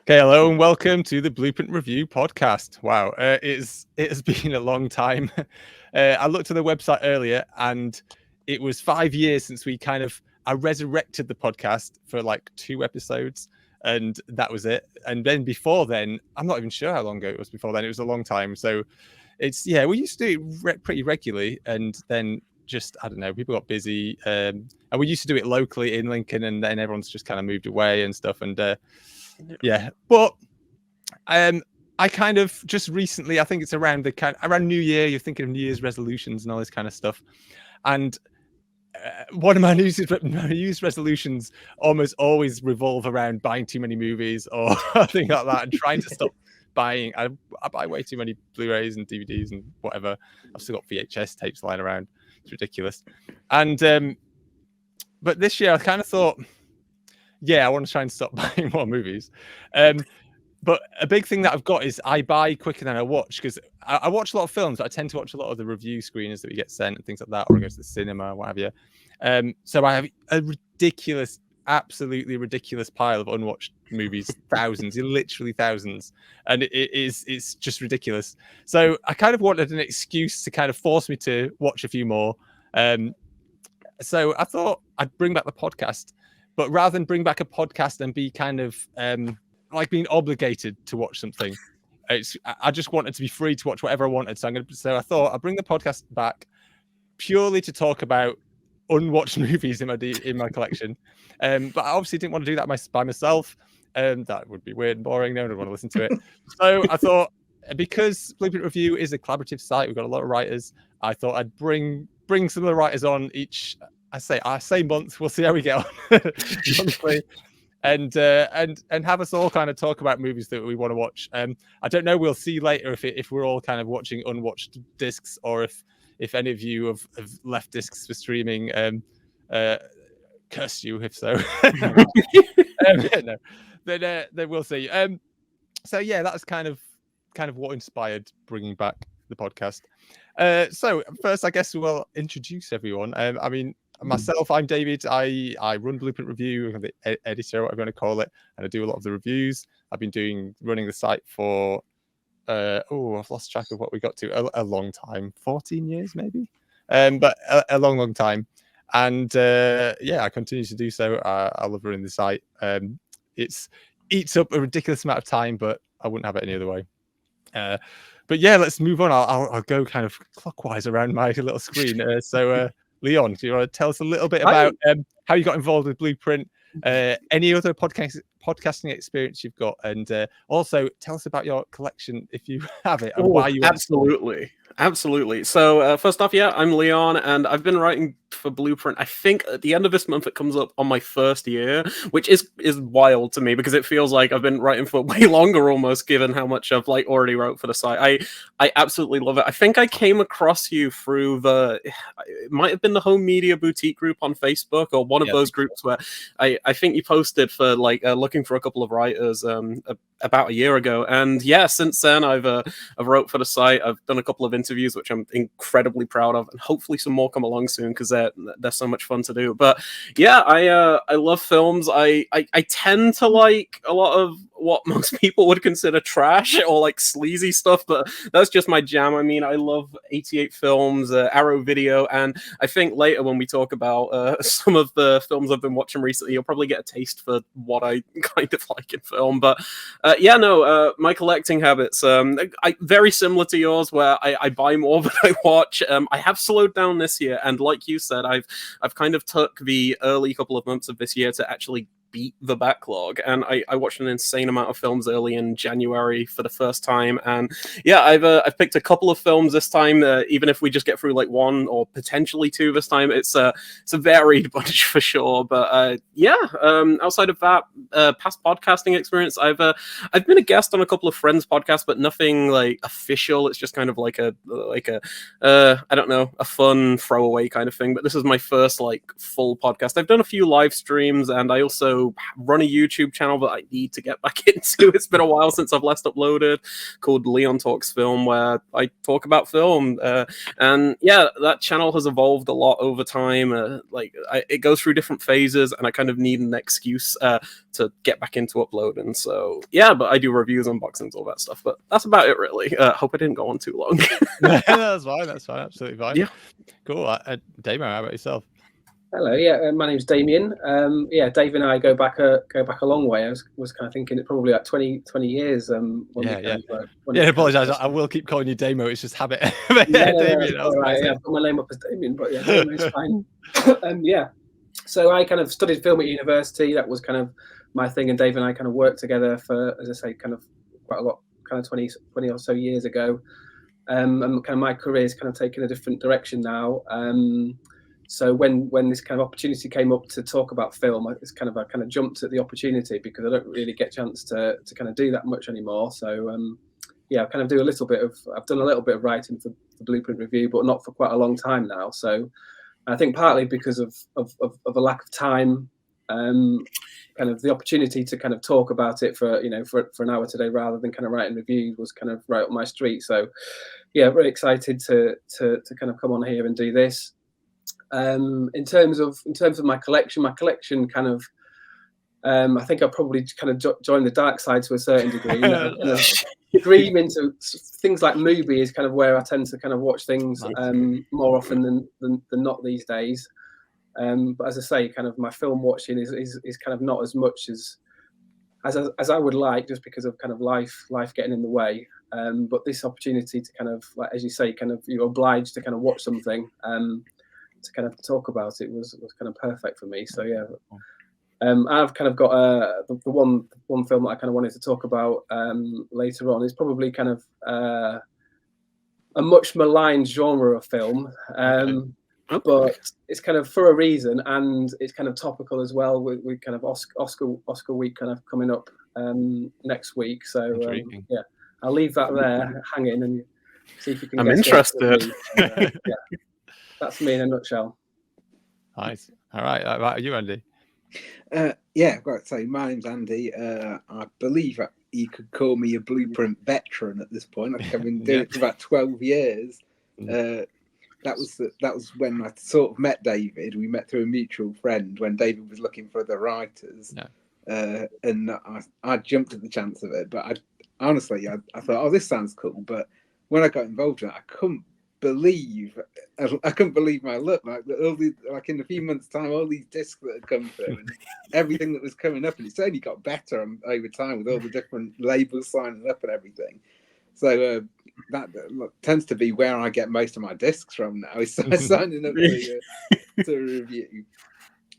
Okay, hello and welcome to the Blueprint Review podcast. Wow, it has been a long time. I looked at the website earlier, and it was 5 years since I resurrected the podcast for like 2 episodes, and that was it. And then before then, I'm not even sure how long ago it was. Before then, it was a long time. So we used to do it pretty regularly, and then just I don't know, people got busy, and we used to do it locally in Lincoln, and then everyone's just kind of moved away and stuff, and. But I kind of just recently, I think it's around around New Year, you're thinking of New Year's resolutions and all this kind of stuff. And one of my New Year's resolutions almost always revolve around buying too many movies or things like that, and trying to stop buying. I buy way too many Blu-rays and DVDs and whatever. I've still got VHS tapes lying around. It's ridiculous. And but this year I kind of thought, I want to try and stop buying more movies. But a big thing that I've got is I buy quicker than I watch, because I watch a lot of films, but I tend to watch a lot of the review screeners that we get sent and things like that, or I go to the cinema, what have you. So I have a absolutely ridiculous pile of unwatched movies, thousands, literally thousands, and it's just ridiculous. So I kind of wanted an excuse to kind of force me to watch a few more. So I thought I'd bring back the podcast. But rather than bring back a podcast and be kind of like being obligated to watch something, I just wanted to be free to watch whatever I wanted. So I thought I'd bring the podcast back purely to talk about unwatched movies in my collection. But I obviously didn't want to do that by myself. That would be weird and boring. No one would want to listen to it. So I thought, because Blueprint Review is a collaborative site, we've got a lot of writers. I thought I'd bring some of the writers on each. I say month. We'll see how we get on, honestly, and have us all kind of talk about movies that we want to watch. I don't know. We'll see later if we're all kind of watching unwatched discs, or if any of you have left discs for streaming. Curse you if so. No, then we'll see. So yeah, that's kind of what inspired bringing back the podcast. So first, I guess we'll introduce everyone. I mean. Myself, I'm David. I run Blueprint Review, the editor, whatever you want to call it, and I do a lot of the reviews. I've been running the site for I've lost track of what we got to. A long time, 14 years maybe, but a long time. And I continue to do so. I love running the site. It eats up a ridiculous amount of time, but I wouldn't have it any other way. But yeah, let's move on. I'll go kind of clockwise around my little screen. Leon, do you want to tell us a little bit about how you got involved with Blueprint, any other podcasting experience you've got, and also tell us about your collection if you have it, and why you Absolutely. So first off, I'm Leon, and I've been writing for Blueprint. I think at the end of this month it comes up on my first year, which is wild to me, because it feels like I've been writing for way longer almost, given how much I've already wrote for the site. I absolutely love it. I think I came across you through it might have been the Home Media Boutique group on Facebook, or one of those groups where I think you posted for looking for a couple of writers about a year ago. And since then I've wrote for the site. I've done a couple of interviews, which I'm incredibly proud of, and hopefully some more come along soon, because they're so much fun to do. But I love films. I tend to like a lot of what most people would consider trash or sleazy stuff, but that's just my jam. I mean, I love 88 films, Arrow Video, and I think later when we talk about some of the films I've been watching recently, you'll probably get a taste for what I kind of like in film. But my collecting habits, very similar to yours, where I buy more than I watch. I have slowed down this year, and like you said, I've kind of took the early couple of months of this year to actually beat the backlog, and I watched an insane amount of films early in January for the first time. And I've picked a couple of films this time, even if we just get through one or potentially two this time. It's a varied bunch for sure. But outside of that, past podcasting experience, I've been a guest on a couple of friends' podcasts, but nothing official. It's just kind of I don't know, a fun throwaway kind of thing. But this is my first full podcast. I've done a few live streams, and I also also run a YouTube channel that I need to get back into. It's been a while since I've last uploaded, called Leon Talks Film, where I talk about film. And yeah, that channel has evolved a lot over time. It goes through different phases, and I kind of need an excuse to get back into uploading. So yeah, but I do reviews, unboxings, all that stuff. But that's about it, really. Hope I didn't go on too long. That's fine. That's fine. Absolutely fine. Yeah. Cool. Damien, how about yourself? Hello, yeah, my name's Damien. Yeah, Dave and I go back a long way. I was kind of thinking it probably like 20 years. I apologise. I will keep calling you Damo. It's just habit. Damien. All right, yeah, I've got my name up as Damien, but yeah, Damon's fine. Yeah, so I kind of studied film at university. That was kind of my thing, and Dave and I kind of worked together for, as I say, kind of quite a lot, kind of 20 or so years ago. And kind of my career's kind of taken a different direction now. So when this kind of opportunity came up to talk about film, I kind of jumped at the opportunity, because I don't really get a chance to kind of do that much anymore. So yeah, I kind of I've done a little bit of writing for the Blueprint Review, but not for quite a long time now. So I think partly because of a lack of time, kind of the opportunity to kind of talk about it for an hour today rather than kind of writing reviews was kind of right up my street. So yeah, very excited to kind of come on here and do this. In terms of my collection kind of, I think I probably kind of joined the dark side to a certain degree. Dream into things like movie is kind of where I tend to kind of watch things more often than not these days. But as I say, kind of my film watching is kind of not as much as I would like, just because of kind of life getting in the way. But this opportunity to kind of, like, as you say, kind of you're obliged to kind of watch something. To kind of talk about it was kind of perfect for me. So yeah, I've kind of got the one film that I kind of wanted to talk about later on. Is probably kind of a much maligned genre of film, but it's kind of for a reason, and it's kind of topical as well. We kind of Oscar week kind of coming up next week. So yeah, I'll leave that there hanging and see if you can. I'm interested. Yeah. That's me in a nutshell. Nice. All right. How about you, Andy? Yeah, right. So my name's Andy. I believe you could call me a Blueprint veteran at this point. I think I've been doing it for about 12 years. That was when I sort of met David. We met through a mutual friend when David was looking for the writers. Yeah. And I jumped at the chance of it. But I honestly thought, oh, this sounds cool. But when I got involved in it, I couldn't believe my luck. Like in a few months' time, all these discs that had come through and everything that was coming up, and it's only got better over time with all the different labels signing up and everything. So that tends to be where I get most of my discs from now, is signing up to review.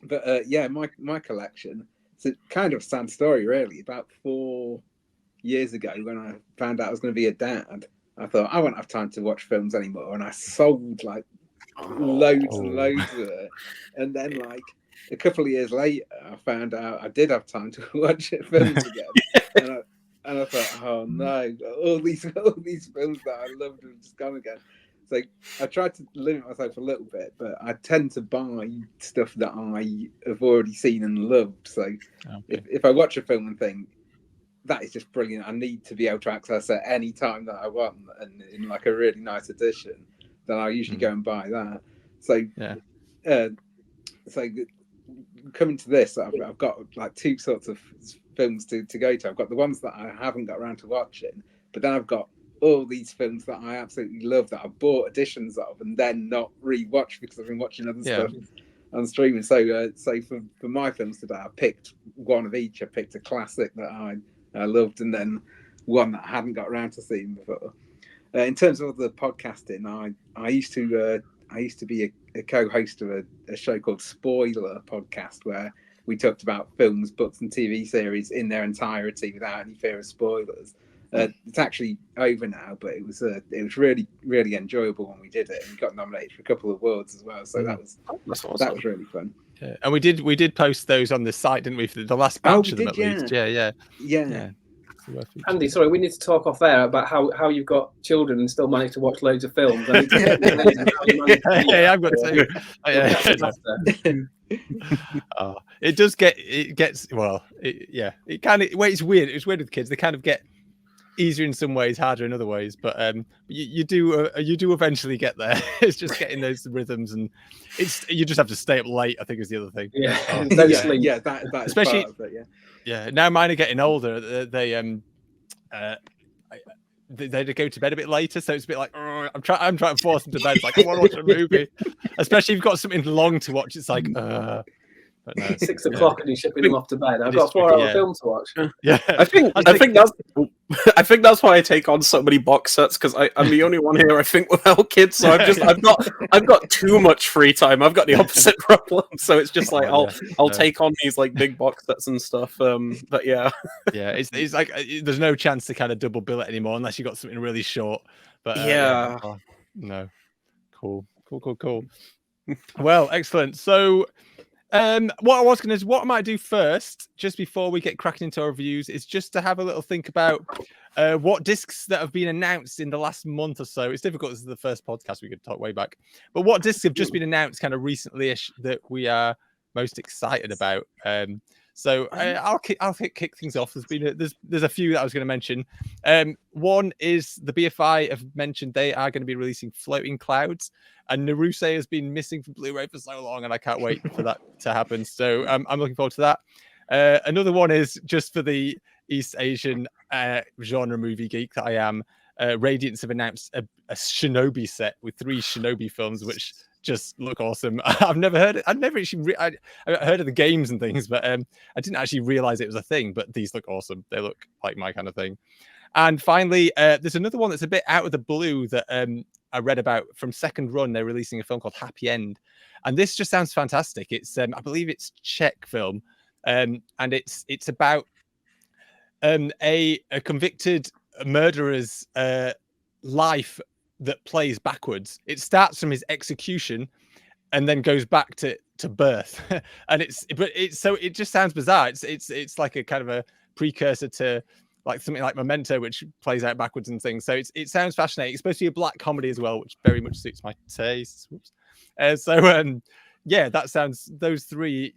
But yeah, my collection, it's a kind of sad story really. About 4 years ago, when I found out I was going to be a dad, I thought I won't have time to watch films anymore, and I sold like loads and loads of it. And then like a couple of years later, I found out I did have time to watch films again, and I thought, oh no, all these films that I loved have just gone again. So I tried to limit myself a little bit, but I tend to buy stuff that I have already seen and loved. So if I watch a film and think, that is just brilliant, I need to be able to access it any time that I want, and in like a really nice edition, then I'll usually go and buy that. So so coming to this, I've got like two sorts of films to go to. I've got the ones that I haven't got around to watching, but then I've got all these films that I absolutely love that I bought editions of and then not re-watched because I've been watching other stuff on streaming. So for my films today, I picked one of each. I picked a classic that I loved, and then one that I hadn't got around to seeing before. In terms of the podcasting, I used to be a co-host of a show called Spoiler Podcast, where we talked about films, books, and TV series in their entirety without any fear of spoilers. It's actually over now, but it was really, really enjoyable when we did it, and we got nominated for a couple of awards as well. So that was really fun. Yeah. And we did post those on the site, didn't we? For the last batch of them, at least. Yeah. definitely worth featuring. Andy, sorry, we need to talk off air about how you've got children and still manage to watch loads of films. I need to Hey, I've got two. It does get, it gets, well, it kind of, well, it's weird. It's weird with kids. They kind of get easier in some ways, harder in other ways, but you do eventually get there. It's just getting those rhythms, and you just have to stay up late, I think, is the other thing. That especially is part of it, now mine are getting older. They go to bed a bit later, so it's a bit like, I'm trying to force them to bed. It's like, I want to watch a movie, especially if you've got something long to watch. It's like, but no, 6 o'clock and you're shipping them off to bed. I've got a 4-hour film to watch. Yeah, I think that's why I take on so many box sets, because I'm the only one here, I think, without kids. So I've got too much free time. I've got the opposite problem. So it's just like I'll take on these like big box sets and stuff. But yeah, it's like there's no chance to kind of double bill it anymore unless you got something really short. But no, cool. Well, excellent. So. What I was going to do, what I might do first, just before we get cracking into our reviews, is just to have a little think about what discs that have been announced in the last month or so. It's difficult. This is the first podcast, we could talk way back. But what discs have just been announced kind of recently-ish that we are most excited about? So I'll kick things off. There's a few that I was going to mention. One is the BFI have mentioned they are going to be releasing Floating Clouds, and Naruse has been missing from Blu-ray for so long, and I can't wait for that to happen. So I'm looking forward to that. Another one is, just for the East Asian genre movie geek that I am, Radiance have announced a Shinobi set with 3 Shinobi films, which just look awesome. I've never heard it. I've never actually I heard of the games and things, but I didn't actually realize it was a thing. But these look awesome. They look like my kind of thing. And finally, there's another one that's a bit out of the blue that I read about from Second Run. They're releasing a film called Happy End, and this just sounds fantastic. It's I believe it's Czech film, and it's about a convicted murderer's life that plays backwards. It starts from his execution and then goes back to birth. And it just sounds bizarre. It's like a kind of a precursor to like something like Memento, which plays out backwards and things. So it sounds fascinating. It's supposed to be a black comedy as well, which very much suits my taste. That sounds, those three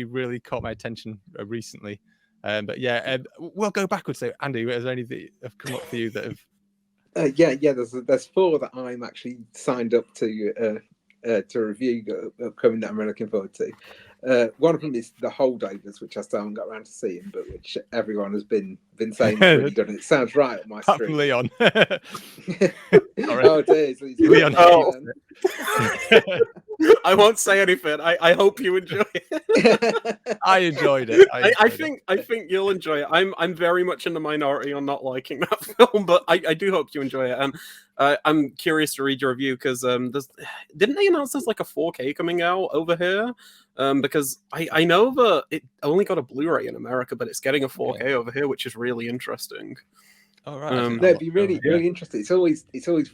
really caught my attention recently. But we'll go backwards. So Andy, is there any that have come up for you that have? There's 4 that I'm actually signed up to review upcoming that I'm really looking forward to. One of them is The Holdovers, which I still haven't got around to seeing, but which everyone has been saying really done. It sounds right on my screen. Leon. Oh, dear, Leon. I won't say anything. I hope you enjoy it. I enjoyed it. I think you'll enjoy it. I'm very much in the minority on not liking that film, but I do hope you enjoy it. And I'm curious to read your review, because didn't they announce there's like a 4K coming out over here? Because I know that it only got a Blu-ray in America, but it's getting a 4K over here, which is really interesting. All right. That'd be really interesting. It's always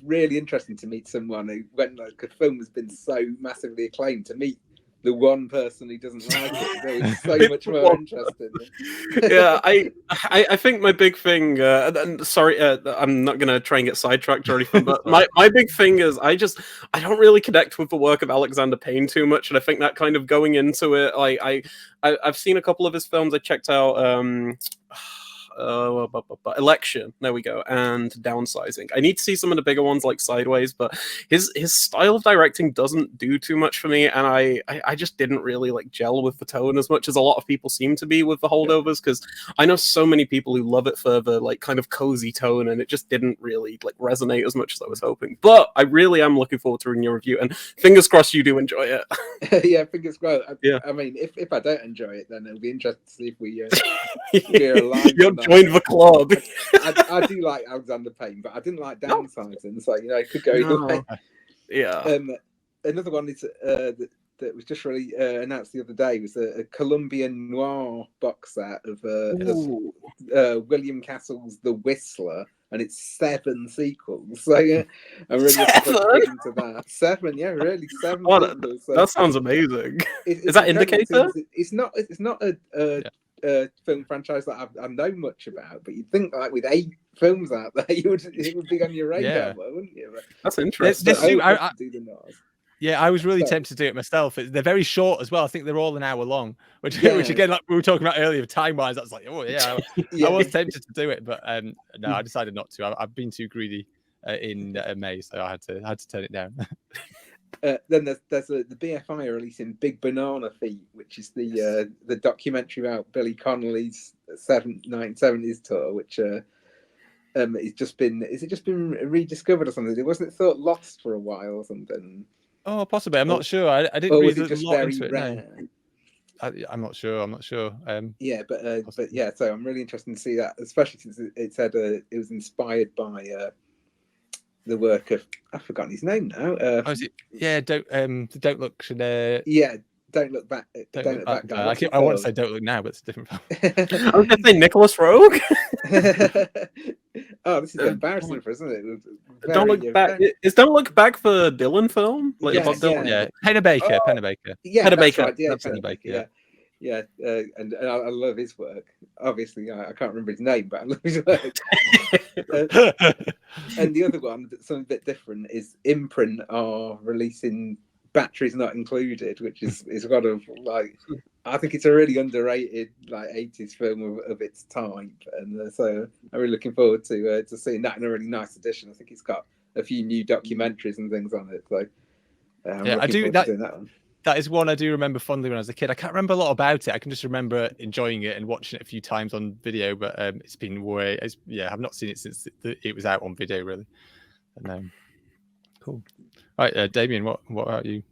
really interesting to meet someone who, when like a film has been so massively acclaimed, to meet the one person who doesn't like it. It's so much more interesting. Yeah, I think my big thing. Sorry, I'm not gonna try and get sidetracked or anything, but my big thing is I don't really connect with the work of Alexander Payne too much, and I think that kind of going into it, I've seen a couple of his films. I checked out. Election, there we go, and Downsizing. I need to see some of the bigger ones like Sideways, but his style of directing doesn't do too much for me, and I just didn't really like gel with the tone as much as a lot of people seem to be with The Holdovers, because I know so many people who love it for the like kind of cozy tone, and it just didn't really like resonate as much as I was hoping. But I really am looking forward to reading your review, and fingers crossed you do enjoy it. Yeah, fingers crossed. I mean, if I don't enjoy it, then it'll be interesting to see if we're aligned. You'll join the club. I do like Alexander Payne, but I didn't like Downsizing, so it could go either way. Yeah. Another one is that was just really announced the other day was a Colombian noir box set of William Castle's The Whistler, and it's 7 sequels. So I'm really looking forward to that. 7, yeah, really 7 sequels. So that sounds amazing. Is that Indicator? It's not a film franchise that I know much about, but you'd think like with 8 films out there, it would be on your radar, wouldn't you? But that's interesting. I do the Nas. Yeah, I was really tempted to do it myself. They're very short as well. I think they're all an hour long, which again, like we were talking about earlier, time-wise, I was like, oh yeah, I was tempted to do it, but no, I decided not to. I've been too greedy in May, so I had to turn it down. Then there's the BFI are releasing Big Banana Feet, which is the documentary about Billy Connolly's 1970s tour, which it's just been rediscovered or something? Wasn't it thought lost for a while or something? Oh, possibly. I'm not sure. I didn't read a lot into it. Rare? No. I'm not sure. Yeah, but yeah. So I'm really interested to see that, especially since it said it was inspired by the work of I've forgotten his name now. Is it? Yeah. Don't look. Yeah. Don't look back. Don't look back. I want to say Don't Look Now, but it's a different film. I was going to say Nicholas Rogue. Oh, this is embarrassing for us, isn't it? Don't Look Back. Is Don't Look Back for Dylan film? Like Dylan? Yeah. Pennebaker. Pennebaker. Yeah, Pennebaker. Right. Yeah, Pennebaker. Yeah. And I love his work. Obviously, I can't remember his name, but I love his work. And the other one, that's something a bit different, is Imprint are releasing Batteries Not Included, which is kind of like, I think it's a really underrated like 80s film of its type, and so I'm really looking forward to seeing that in a really nice edition. I think it's got a few new documentaries and things on it. So I do that one. That is one I do remember fondly when I was a kid. I can't remember a lot about it. I can just remember enjoying it and watching it a few times on video, but it's been I've not seen it since it was out on video really. And, cool. Right, Damien, what about you?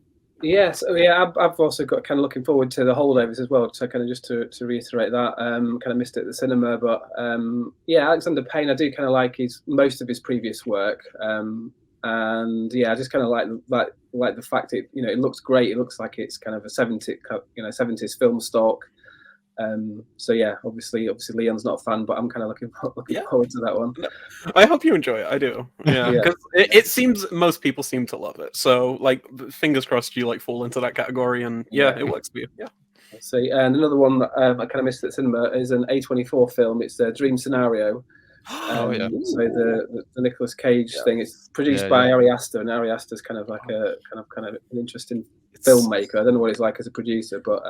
Yes, I've also got kind of looking forward to the Holdovers as well. So kind of just to reiterate that, kind of missed it at the cinema, but Alexander Payne, I do kind of like most of his previous work, and I just kind of like the fact it looks great. It looks like it's kind of a 70s film stock. So yeah, obviously Leon's not a fan, but I'm kind of looking forward to that one. I hope you enjoy it. I do. Yeah, because it seems most people seem to love it. So like, fingers crossed you like fall into that category, and it works for you. Yeah. Let's see, and another one that I kind of missed at the cinema is an A24 film. It's a Dream Scenario. So the Nicolas Cage thing. It's produced by Ari Aster, and Ari Aster's kind of like a kind of an interesting filmmaker. I don't know what he's like as a producer, but.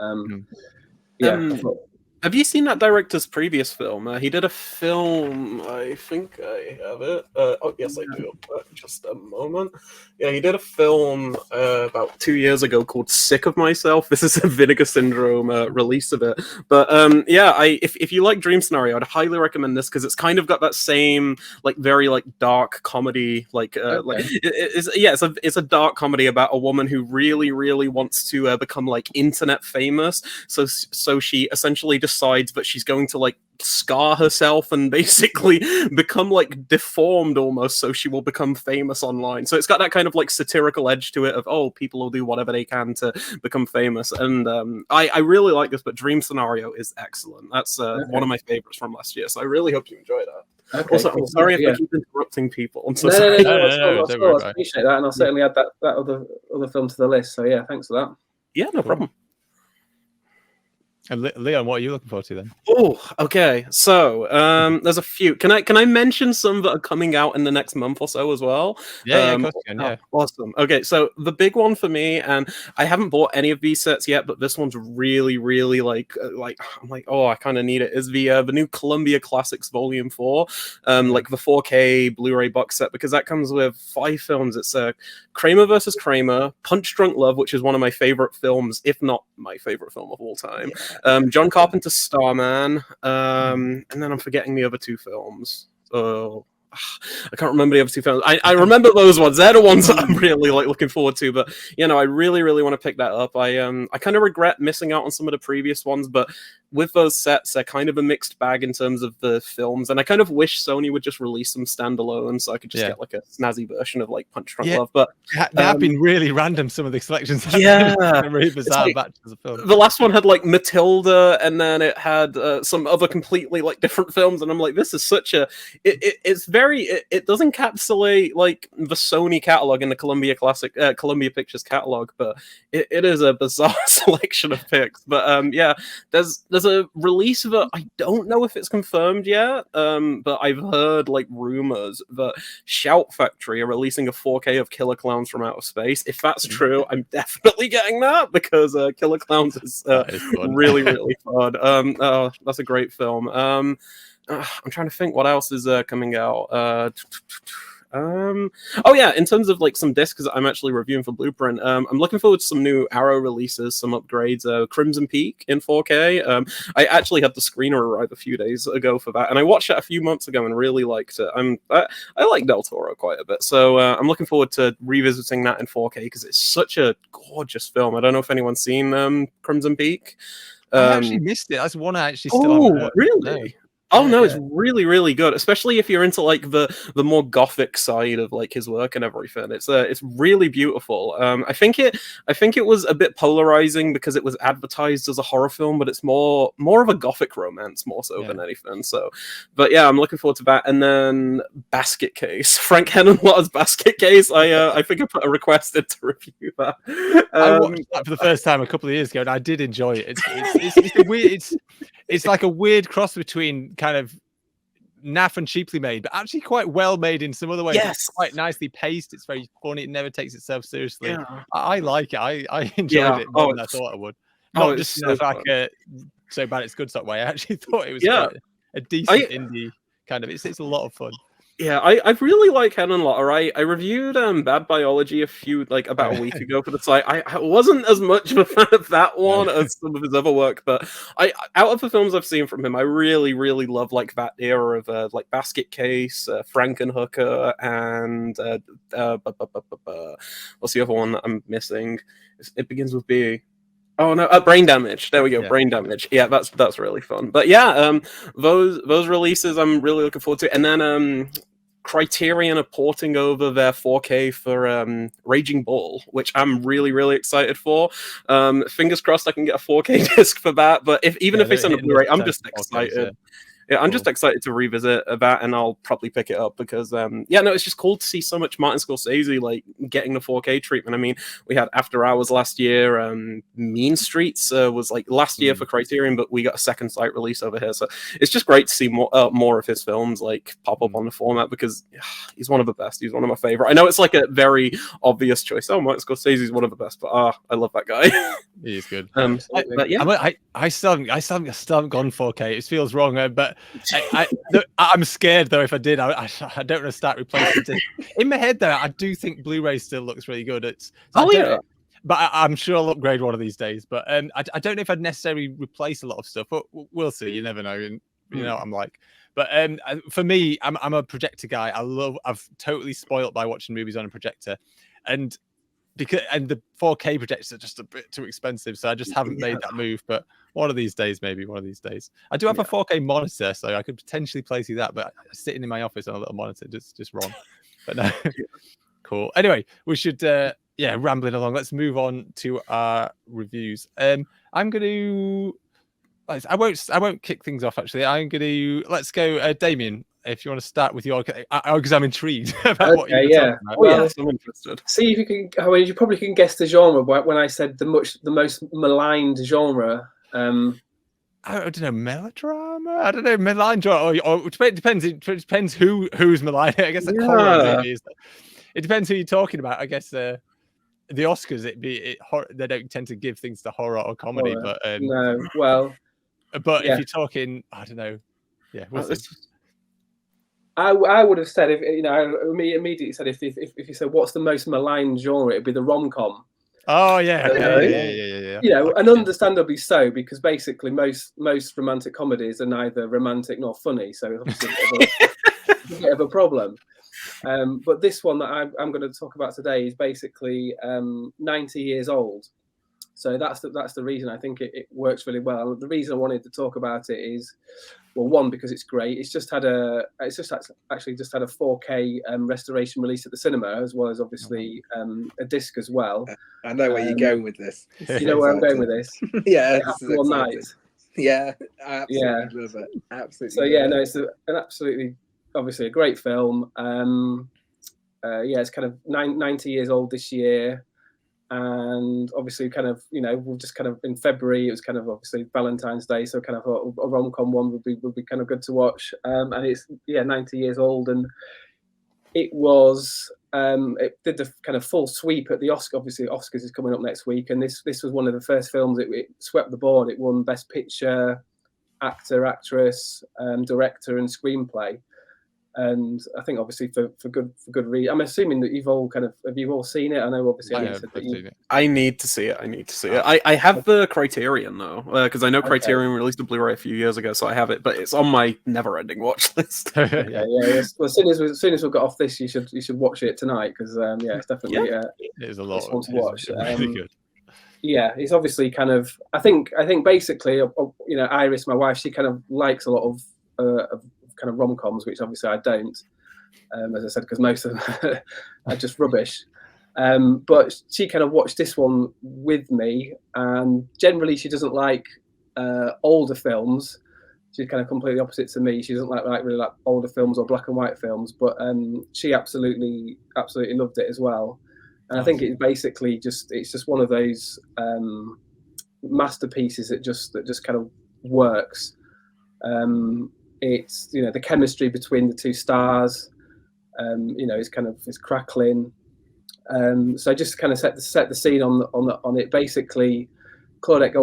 Have you seen that director's previous film? He did a film, I think I have it. Oh, yes, I do. Just a moment. Yeah, he did a film about 2 years ago called Sick of Myself. This is a Vinegar Syndrome release of it. But if you like Dream Scenario, I'd highly recommend this because it's kind of got that same like very like dark comedy. It's a dark comedy about a woman who really, really wants to become like internet famous. So she essentially decides that she's going to like scar herself and basically become like deformed almost, so she will become famous online. So it's got that kind of like satirical edge to it of people will do whatever they can to become famous. And I really like this, but Dream Scenario is excellent. That's one of my favorites from last year, so I really hope you enjoy that. Okay, also, I'm sorry if I keep interrupting people. I'm so sorry. No, I appreciate that, and I'll certainly add that other film to the list. So yeah, thanks for that. Yeah, no problem. And Leon, what are you looking forward to then? Oh, okay. So there's a few. Can I mention some that are coming out in the next month or so as well? Yeah, of course you can. Yeah, awesome. Okay, so the big one for me, and I haven't bought any of these sets yet, but this one's really, really like I'm like, oh, I kind of need it. Is the new Columbia Classics Volume 4, like the 4K Blu-ray box set, because that comes with 5 films. It's Kramer versus Kramer, Punch Drunk Love, which is one of my favorite films, if not my favorite film of all time. John Carpenter's Starman, and then I'm forgetting the other 2 films. I can't remember the other 2 films. I remember those ones. They're the ones that I'm really like looking forward to. But I really, really want to pick that up. I kind of regret missing out on some of the previous ones, but with those sets, they're kind of a mixed bag in terms of the films, and I kind of wish Sony would just release them standalone, so I could just get like a snazzy version of like Punch Drunk Love. But they have been really random. Some of the selections, really bizarre batches of films. The last one had like Matilda, and then it had some other completely like different films, and I'm like, this is such a. It does encapsulate like the Sony catalog and the Columbia Pictures catalog, but it is a bizarre selection of picks. But there's there's a release of it. I don't know if it's confirmed yet, but I've heard like rumors that Shout Factory are releasing a 4K of Killer Clowns from Outer Space. If that's true, I'm definitely getting that, because Killer Clowns is really, really fun. Oh, that's a great film. I'm trying to think what else is coming out. Oh yeah, in terms of like some discs that I'm actually reviewing for Blueprint, I'm looking forward to some new Arrow releases, some upgrades. Crimson Peak in 4K. I actually had the screener arrive a few days ago for that, and I watched it a few months ago and really liked it. I like Del Toro quite a bit, so I'm looking forward to revisiting that in 4K because it's such a gorgeous film. I don't know if anyone's seen Crimson Peak. I actually missed it. That's one I actually still haven't heard. Really? Oh no, it's really, really good, especially if you're into like the more gothic side of like his work and everything. It's really beautiful. I think it was a bit polarizing because it was advertised as a horror film, but it's more of a gothic romance more so than anything. So, but yeah, I'm looking forward to that. And then Basket Case, Frank Henenlotter's Basket Case. I think I put a request in to review that. I watched that for the first time a couple of years ago, and I did enjoy it. It's a weird. It's like a weird cross between kind of naff and cheaply made, but actually quite well made in some other ways. Yes. It's quite nicely paced. It's very funny. It never takes itself seriously. Yeah. I like it. I enjoyed it more than I thought I would. Not just so like so bad it's good sort of way. I actually thought it was quite a decent indie kind of. It's a lot of fun. Yeah, I really like Henenlotter. I reviewed Bad Biology about a week ago for the site. I wasn't as much of a fan of that one as some of his other work, but out of the films I've seen from him, I really, really love like that era of like Basket Case, Frankenhooker, and what's the other one that I'm missing? It begins with B. Oh no, Brain Damage. There we go, Brain Damage. Yeah, that's really fun. But yeah, those releases I'm really looking forward to. And then Criterion are porting over their 4K for Raging Bull, which I'm really, really excited for. Fingers crossed I can get a 4K disc for that. But even if it's on a Blu-ray, I'm just excited. Yeah, I'm just excited to revisit that, and I'll probably pick it up because, it's just cool to see so much Martin Scorsese like getting the 4K treatment. I mean, we had After Hours last year. Mean Streets was like last year for Criterion, but we got a second site release over here, so it's just great to see more of his films like pop up on the format because he's one of the best. He's one of my favorite. I know it's like a very obvious choice. Oh, Martin Scorsese is one of the best, but I love that guy. He is good. But yeah, I still haven't gone 4K. It feels wrong, but I'm scared though. If I did, I don't want to start replacing it. In my head though, I do think Blu-ray still looks really good. But I'm sure I'll upgrade one of these days. But I don't know if I'd necessarily replace a lot of stuff. But we'll see. You never know. And you know what I'm like. But for me, I'm a projector guy. I've totally spoiled by watching movies on a projector, and the 4K projectors are just a bit too expensive, so I just haven't made that move. But one of these days, maybe one of these days. I do have a 4K monitor, so I could potentially place that. But sitting in my office on a little monitor, just wrong. But no, cool. Anyway, we should rambling along. Let's move on to our reviews. I'm gonna. I won't kick things off. Actually, let's go, Damien. If you want to start with your, because I'm intrigued about what you're talking about. Well, I'm interested. See if you can. I mean, you probably can guess the genre when I said the most maligned genre. I don't know, melodrama. I don't know, maligned genre. Or it depends. It depends who's malign. I guess horror maybe is. It depends who you're talking about. I guess the Oscars. They don't tend to give things to horror or comedy, but no. Well, but if you're talking, I don't know. Yeah, I would have said, if I immediately said if you said what's the most maligned genre, it'd be the rom-com. Oh yeah, yeah. And understandably so, because basically most romantic comedies are neither romantic nor funny, so it's obviously a bit of a problem. But this one that I'm going to talk about today is basically 90 years old. So that's the reason I think it works really well. The reason I wanted to talk about it is, well, one, because it's great. It's just actually just had a 4K restoration release at the cinema, as well as obviously a disc as well. I know where you're going with this. You know where I'm going with this? Yeah, this is one night. Yeah, I absolutely love it. Absolutely. So yeah, no, it's an absolutely, obviously a great film. It's kind of 90 years old this year. and obviously kind of, you know, we've just kind of in February, it was kind of obviously Valentine's Day, so kind of a rom-com one would be kind of good to watch. And it's 90 years old, and it was it did the kind of full sweep at the Oscar. Obviously Oscars is coming up next week, and this was one of the first films it swept the board. It won Best Picture, Actor, Actress, Director, and Screenplay. And I think obviously for good reason. I'm assuming that you've all have you all seen it? I know obviously I need to see it. I have the Criterion though, because I know Criterion released a Blu-ray a few years ago, so I have it, but it's on my never-ending watch list. Well, as soon as we got off this, you should watch it tonight, because it's definitely it is a lot to watch. Really good. Yeah, it's obviously kind of. I think basically, you know, Iris, my wife, she kind of likes a lot of kind of rom-coms, which obviously I don't, as I said, because most of them are just rubbish. But she kind of watched this one with me, and generally she doesn't like older films. She's kind of completely opposite to me. She doesn't really like older films or black and white films, but she absolutely loved it as well. And I think it's basically just one of those masterpieces that just kind of works. It's, you know, the chemistry between the two stars, you know, it's crackling. So just kind of set the scene on it. Basically, Claudette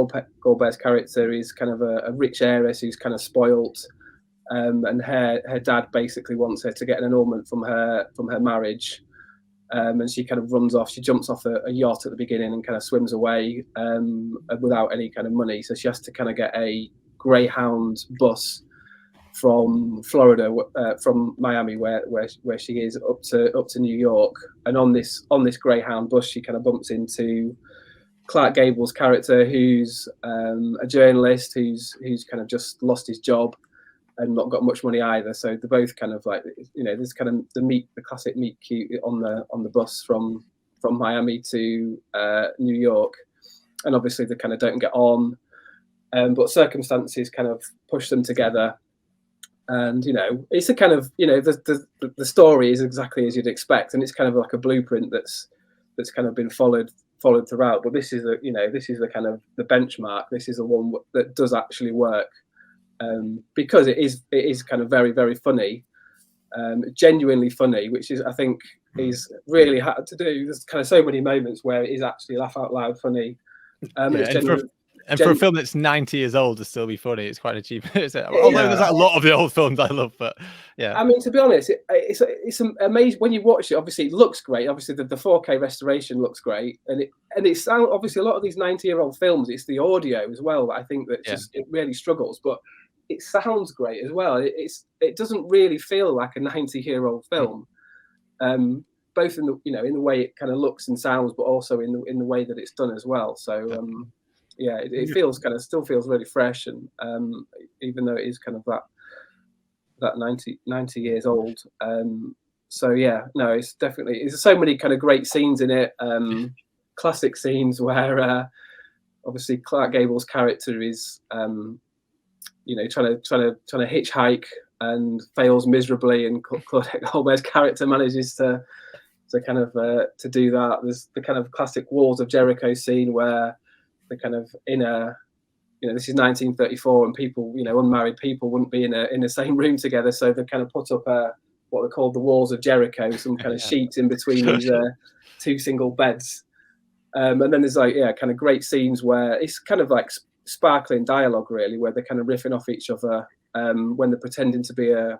Goldberg's character is kind of a rich heiress who's kind of spoilt, and her dad basically wants her to get an annulment from her marriage. And she kind of runs off. She jumps off a yacht at the beginning and kind of swims away without any kind of money. So she has to kind of get a Greyhound bus from Florida, from Miami, where she is, up to New York. And on this Greyhound bus, she kind of bumps into Clark Gable's character, who's a journalist who's kind of just lost his job and not got much money either. So they're both kind of like, you know, there's kind of the classic meet cute on the bus from Miami to New York, and obviously they kind of don't get on, but circumstances kind of push them together. And, you know, it's a kind of, you know, the story is exactly as you'd expect, and it's kind of like a blueprint that's kind of been followed throughout. But this is the kind of the benchmark. This is the one that does actually work, because it is kind of very, very funny, genuinely funny, which is, I think, is really hard to do. There's kind of so many moments where it is actually laugh out loud funny. And for a film that's 90 years old to still be funny, it's quite an achievement. Although there's a lot of the old films I love, but yeah. I mean, to be honest, it's amazing when you watch it. Obviously, it looks great. Obviously, the 4K restoration looks great, and it sounds, obviously, a lot of these 90-year-old films, it's the audio as well that I think that it really struggles, but it sounds great as well. It doesn't really feel like a 90-year-old film, both in the way it kind of looks and sounds, but also in the way that it's done as well. So. It still feels really fresh, and even though it is kind of that 90 years old. It's definitely, there's so many kind of great scenes in it, classic scenes where obviously Clark Gable's character is trying to hitchhike and fails miserably, and Claudette Goldberg's character manages to kind of to do that. There's the kind of classic Walls of Jericho scene where they're kind of in a, this is 1934, and people, unmarried people wouldn't be in the same room together, so they kind of put up what they called the Walls of Jericho, some kind of sheets in between these two single beds, and then there's kind of great scenes where it's kind of like sparkling dialogue, really, where they're kind of riffing off each other when they're pretending to be an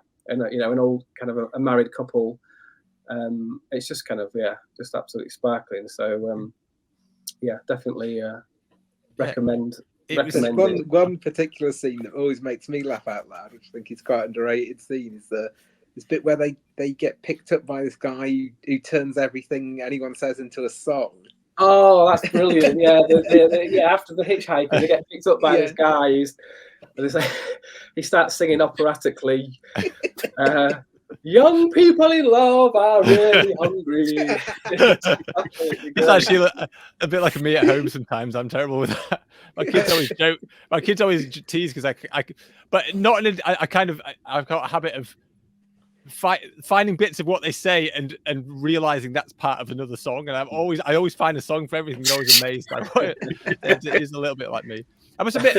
old kind of a married couple. It's just kind of just absolutely sparkling. So definitely recommend. One particular scene that always makes me laugh out loud, which I think is quite an underrated scene, is this bit where they get picked up by this guy who turns everything anyone says into a song. Oh, that's brilliant! After the hitchhiker, they get picked up by this guy he starts singing operatically. Young people in love are really hungry. It's actually a bit like me at home sometimes. I'm terrible with that. My kids always joke. My kids always tease because I but not in a. I've got a habit of finding bits of what they say and realizing that's part of another song. And I always find a song for everything. I'm always amazed by what it is. A little bit like me. I must admit,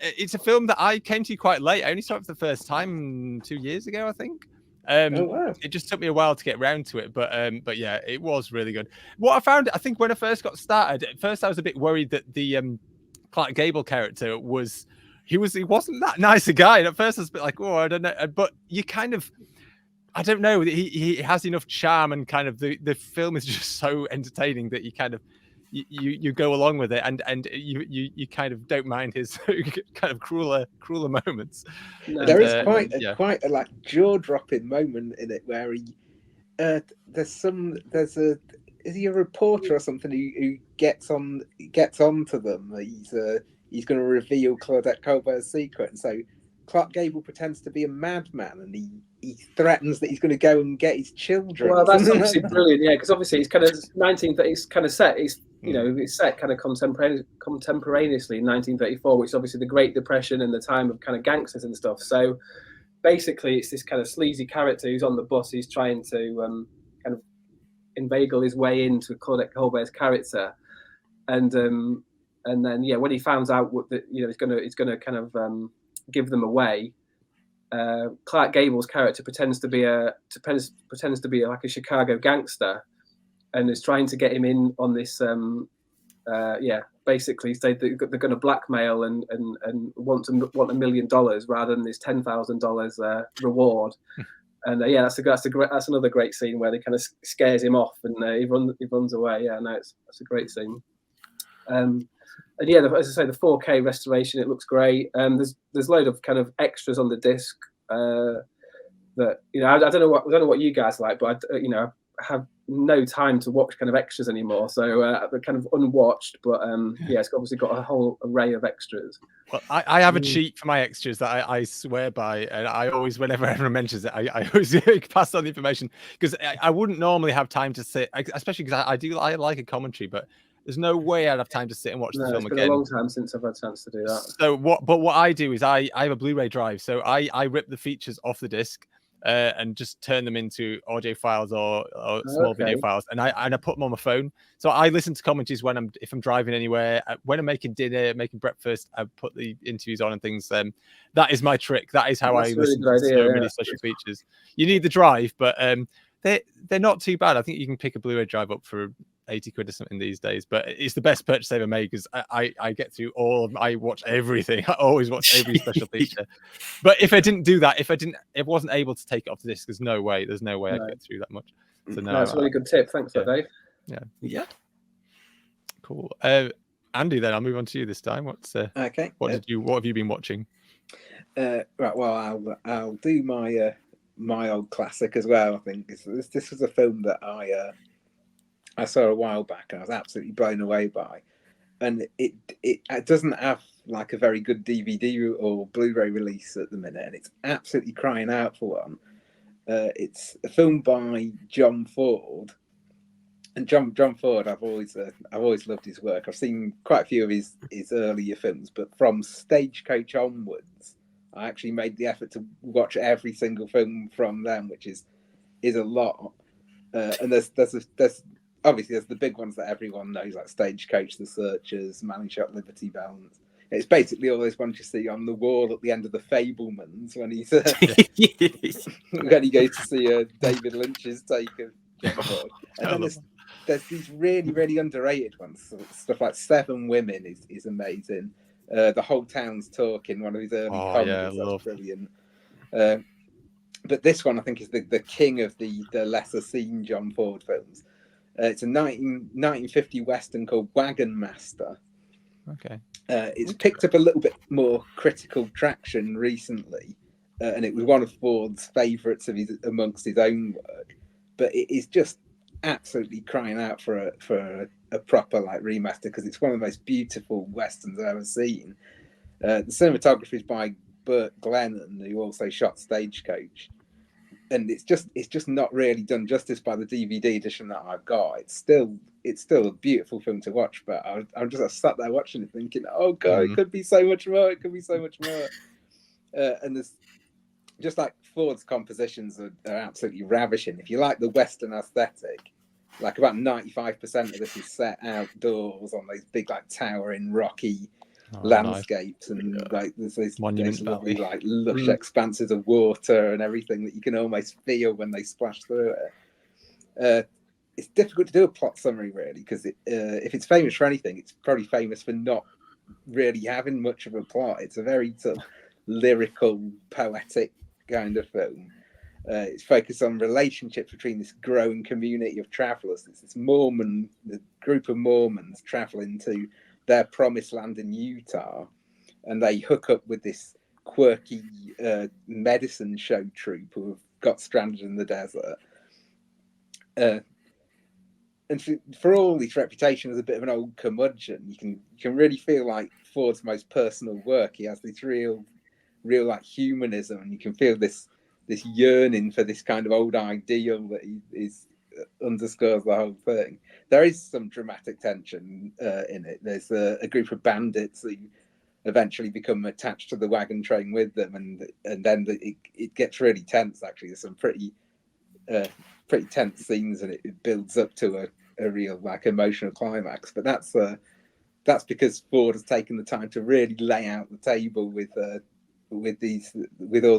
it's a film that I came to quite late. I only saw it for the first time 2 years ago, I think. Oh, wow. It just took me a while to get around to it, but yeah, it was really good. What I found, I think, when I first got started, at first I was a bit worried that the Clark Gable character he wasn't that nice a guy. And at first I was a bit like, oh, I don't know, but you kind of, I don't know, he has enough charm, and kind of the film is just so entertaining that you kind of you go along with it, and you kind of don't mind his kind of crueler moments. No. There is quite a like jaw-dropping moment in it where is he a reporter or something who gets onto them? He's going to reveal Claudette Colbert's secret, and so Clark Gable pretends to be a madman, and he threatens that he's going to go and get his children. Well, that's obviously brilliant, yeah, because obviously it's kind of it's kind of set. It's it's set kind of contemporaneously in 1934, which is obviously the Great Depression and the time of kind of gangsters and stuff. So basically, it's this kind of sleazy character who's on the bus. He's trying to kind of inveigle his way into Claudette Colbert's character, and then when he finds out that he's going to kind of give them away. Clark Gable's character pretends to be like a Chicago gangster, and is trying to get him in on this. Basically, say they're going to blackmail and want $1 million rather than this $10,000 reward. And that's another great scene where they kind of scares him off, and he runs away. Yeah, no, that's a great scene. And yeah, as I say, the 4K restoration, it looks great. There's a load of kind of extras on the disc that I don't know what you guys like, but I have no time to watch kind of extras anymore, so they're kind of unwatched. But it's obviously got a whole array of extras. Well, I have a cheat for my extras that I swear by, and I always, whenever everyone mentions it, I always pass on the information, because I wouldn't normally have time to sit, especially because I like a commentary, but there's no way I'd have time to sit and watch the film again. It's been a long time since I've had a chance to do that. So what I do is I have a Blu-ray drive, so I rip the features off the disc and just turn them into audio files or small video files, and I put them on my phone. So I listen to commentaries if I'm driving anywhere, when I'm making dinner, making breakfast. I put the interviews on and things. That is my trick. That is how I listen to so many special features. You need the drive, but they're not too bad. I think you can pick a Blu-ray drive up for 80 quid or something these days, but it's the best purchase I ever made, because I get through I watch everything. I always watch every special feature. But if I didn't do that, if I wasn't able to take it off the disc, there's no way I'd get through that much. So no, that's a really good tip. Thanks for that, Dave. Yeah. Cool. Andy, then I'll move on to you this time. What's okay? What have you been watching? Right. Well, I'll do my old classic as well. I think this was a film that I saw a while back, and I was absolutely blown away by. And it doesn't have like a very good DVD or Blu-ray release at the minute, and it's absolutely crying out for one. It's a film by John Ford, and John Ford, I've always loved his work. I've seen quite a few of his earlier films, but from Stagecoach onwards, I actually made the effort to watch every single film from them, which is a lot. And there's obviously there's the big ones that everyone knows, like Stagecoach, The Searchers, Man Who Shot Liberty Valance. It's basically all those ones you see on the wall at the end of The Fabelmans when he's when he goes to see David Lynch's take of John Ford. And then there's these really, really underrated ones. Stuff like Seven Women is amazing. The Whole Town's Talking, one of his early comedies, that's brilliant. But this one, I think, is the king of the lesser seen John Ford films. It's a 1950 Western called Wagon Master. Okay. It's picked up a little bit more critical traction recently, and it was one of Ford's favourites amongst his own work. But it is just absolutely crying out for a proper remaster, because it's one of the most beautiful westerns I've ever seen. The cinematography is by Burt Glennon, who also shot Stagecoach, and it's just not really done justice by the DVD edition that I've got. It's still a beautiful film to watch, but I sat there watching it thinking, oh god, it could be so much more. It could be so much more. And just like Ford's compositions are absolutely ravishing. If you like the Western aesthetic, like about 95% of this is set outdoors on those big, like towering, rocky landscapes, nice. And like there's Monument lovely, Valley. like lush expanses of water and everything that you can almost feel when they splash through it. It's difficult to do a plot summary really, because if it's famous for anything, it's probably famous for not really having much of a plot. It's a very sort of lyrical, poetic kind of film. It's focused on relationships between this growing community of travelers. It's this the group of Mormons traveling to their promised land in Utah, and they hook up with this quirky medicine show troupe who have got stranded in the desert. And for all his reputation as a bit of an old curmudgeon, you can really feel like Ford's most personal work. He has this real like humanism, and you can feel this yearning for this kind of old ideal that is underscores the whole thing. There is some dramatic tension in it. There's a group of bandits who eventually become attached to the wagon train with them, and then it gets really tense. Actually, there's some pretty tense scenes, and it builds up to a real like emotional climax. But that's because Ford has taken the time to really lay out the table with all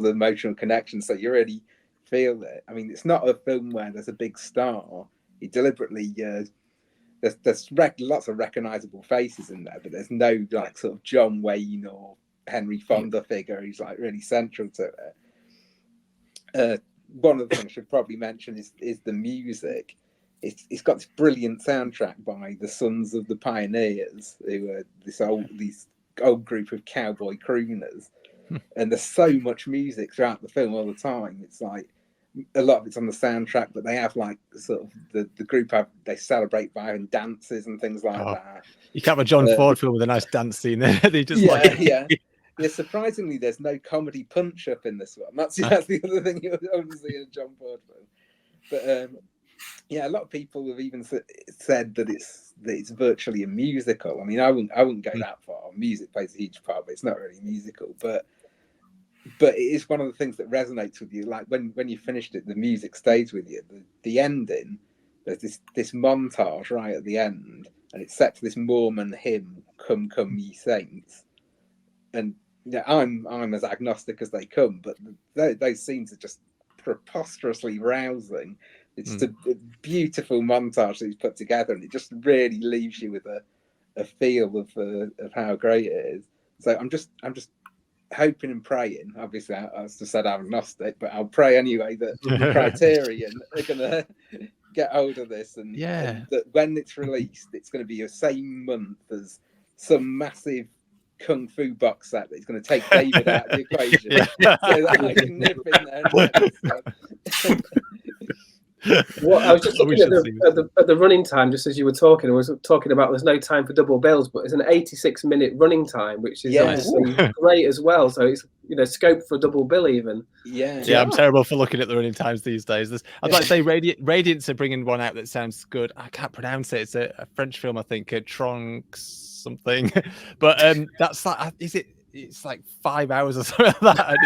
the emotional connections, so you really feel it. I mean, it's not a film where there's a big star. He deliberately there's lots of recognizable faces in there, but there's no like sort of John Wayne or Henry Fonda figure who's like really central to it. One of the things I should probably mention is the music. It's got this brilliant soundtrack by the Sons of the Pioneers, who are this old group of cowboy crooners. And there's so much music throughout the film all the time. It's like a lot of it's on the soundtrack, but they have like sort of the group they celebrate by having dances and things like that. You can't have a John Ford film with a nice dance scene there. They just yeah. Surprisingly, there's no comedy punch up in this one. That's the other thing you only see in a John Ford film. But a lot of people have even said that it's virtually a musical. I mean, I wouldn't go that far. Music plays a huge part, but it's not really a musical. But it is one of the things that resonates with you. Like when you finished it, the music stays with you. The ending, there's this montage right at the end, and it's set to this Mormon hymn, "Come, Come, Ye Saints." And I'm as agnostic as they come, but those scenes are just preposterously rousing. It's just a beautiful montage that he's put together, and it just really leaves you with a feel of how great it is. So I'm just hoping and praying. Obviously, as I said, I'm agnostic, but I'll pray anyway that Criterion are gonna get hold of this, and that when it's released, it's going to be the same month as some massive kung fu box set that's going to take David out of the equation, so that I can nip in there and get this Well, I was just looking at the running time, just as you were talking. I was talking about there's no time for double bills, but it's an 86-minute running time, which is obviously great as well. So it's scope for double bill even. Yeah, I'm terrible for looking at the running times these days. I'd like to say Radiance are bringing one out that sounds good. I can't pronounce it. It's a French film, I think, Tronx something. But that's like, it's like 5 hours or something like that. And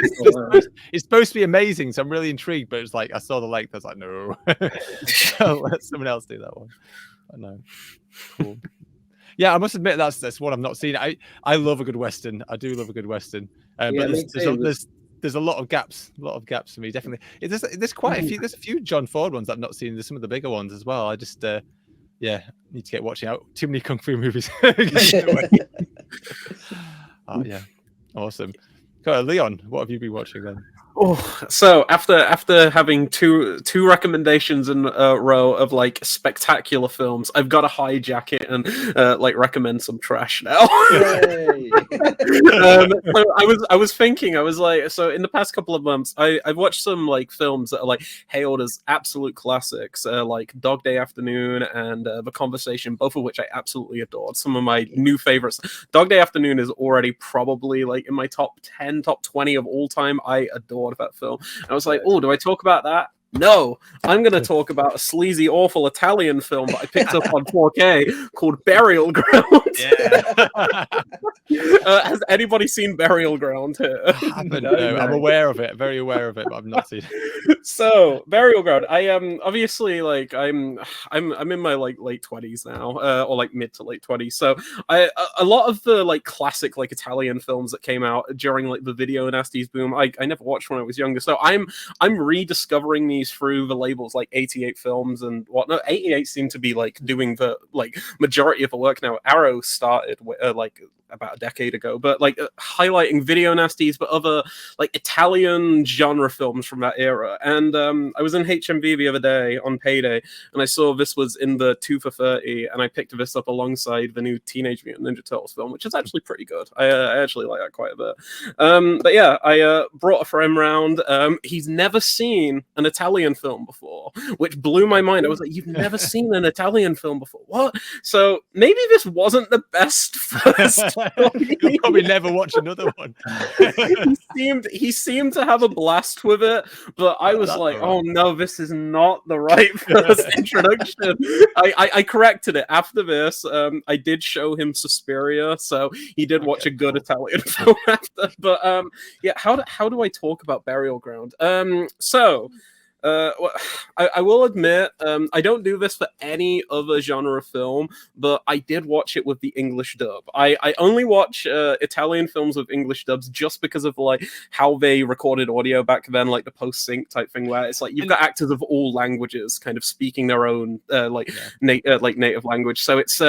it's supposed to be amazing, so I'm really intrigued. But it's like I saw the length, I was like, no. So let someone else do that one. I know. Cool. Yeah, I must admit that's one I've not seen. I love a good Western. I do love a good Western. But there's a lot of gaps. For me, definitely. There's quite a few. There's a few John Ford ones I've not seen. There's some of the bigger ones as well. I just need to get watching out. Too many kung fu movies. Oh yeah, awesome. Leon, what have you been watching then? Oh, so after having two recommendations in a row of like spectacular films, I've got to hijack it and like recommend some trash now. So I was thinking, I was like, so in the past couple of months, I've watched some like films that are like hailed as absolute classics, like Dog Day Afternoon and The Conversation, both of which I absolutely adored. Some of my new favorites. Dog Day Afternoon is already probably like in my top 10, top 20 of all time. I adore that film. And I was like, oh, do I talk about that? No, I'm going to talk about a sleazy, awful Italian film that I picked up on 4K called Burial Ground. Yeah. Has anybody seen Burial Ground here? I haven't. No. I'm aware of it, very aware of it, but I've not seen it. So Burial Ground, I am obviously like I'm in my like late 20s now, or like mid to late 20s. So a lot of the like classic like Italian films that came out during like the video nasties boom, I never watched when I was younger. So I'm rediscovering these through the labels like 88 Films and whatnot. 88 seem to be like doing the like majority of the work now. Arrow started like about a decade ago, but like highlighting video nasties, but other like Italian genre films from that era. And I was in HMV the other day on payday, and I saw this was in the 2 for 30, and I picked this up alongside the new Teenage Mutant Ninja Turtles film, which is actually pretty good. I actually like that quite a bit. But yeah, I brought a friend round. He's never seen an Italian film before, which blew my mind. I was like, "You've never seen an Italian film before? What?" So maybe this wasn't the best first. You'll probably never watch another one. he seemed to have a blast with it, but I was like, "Oh no, this is not the right first introduction." I corrected it after this. I did show him Suspiria, so he did watch a good Italian film after. But yeah, how do I talk about Burial Ground? I will admit, I don't do this for any other genre of film, but I did watch it with the English dub. I only watch Italian films with English dubs just because of like how they recorded audio back then, like the post-sync type thing, where it's like you've got actors of all languages kind of speaking their own native language. So it's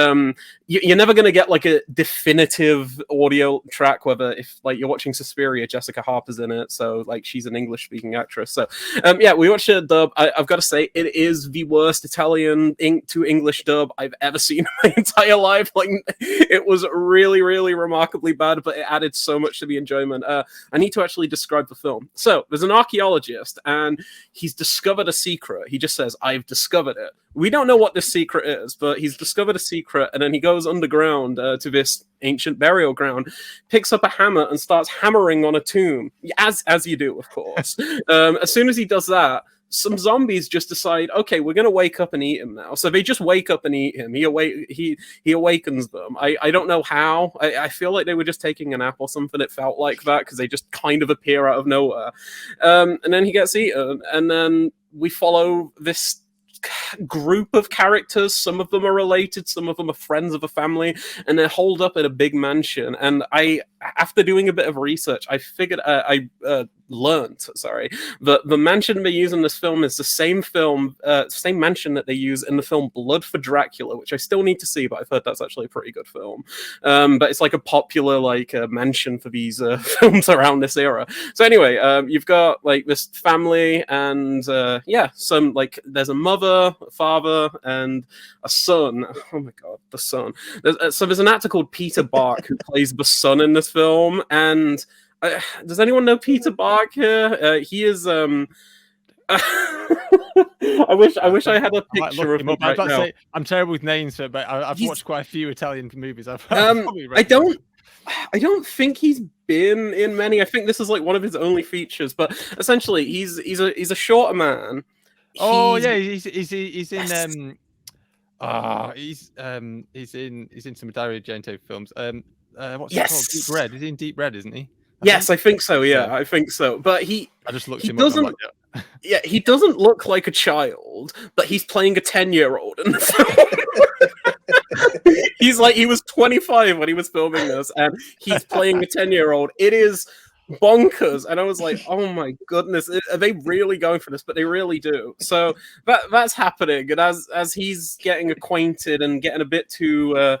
you're never going to get like a definitive audio track, whether if like you're watching Suspiria, Jessica Harper's in it, so like she's an English-speaking actress. So yeah, we watched a dub. I've got to say, it is the worst Italian to English dub I've ever seen in my entire life. Like, it was really, really remarkably bad, but it added so much to the enjoyment. I need to actually describe the film. So, there's an archaeologist, and he's discovered a secret. He just says, "I've discovered it." We don't know what this secret is, but he's discovered a secret, and then he goes underground to this ancient burial ground, picks up a hammer, and starts hammering on a tomb, as you do, of course. As soon as he does that, some zombies just decide, okay, we're going to wake up and eat him now. So they just wake up and eat him. He awakens them. I don't know how. I feel like they were just taking a nap or something. It felt like that because they just kind of appear out of nowhere. And then he gets eaten. And then we follow this group of characters. Some of them are related, some of them are friends of a family, and they're holed up in a big mansion. And after doing a bit of research, I figured learned that the mansion they use in this film is the same mansion that they use in the film Blood for Dracula, which I still need to see, but I've heard that's actually a pretty good film. But it's like a popular mansion for these films around this era. So anyway, you've got like this family, and some there's a mother, a father, and a son. Oh my god, the son. There's an actor called Peter Bark who plays the son in this film, and does anyone know Peter Bark here? He is I wish I had a picture of him right now. Say, I'm terrible with names, but I've watched quite a few Italian movies. I don't think he's been in many. I think this is like one of his only features. But essentially, he's a shorter man. He's in some Dario Argento films. What's it called? Deep Red. Is he in Deep Red? Isn't he? I think so. Yeah, I think so. But I just looked him up. Yeah, he doesn't look like a child, but he's playing a 10-year-old in the film. He was 25 when he was filming this, and he's playing a 10-year-old. It is bonkers, and I was like, oh my goodness, are they really going for this? But they really do. So that's happening, and as he's getting acquainted and getting a bit too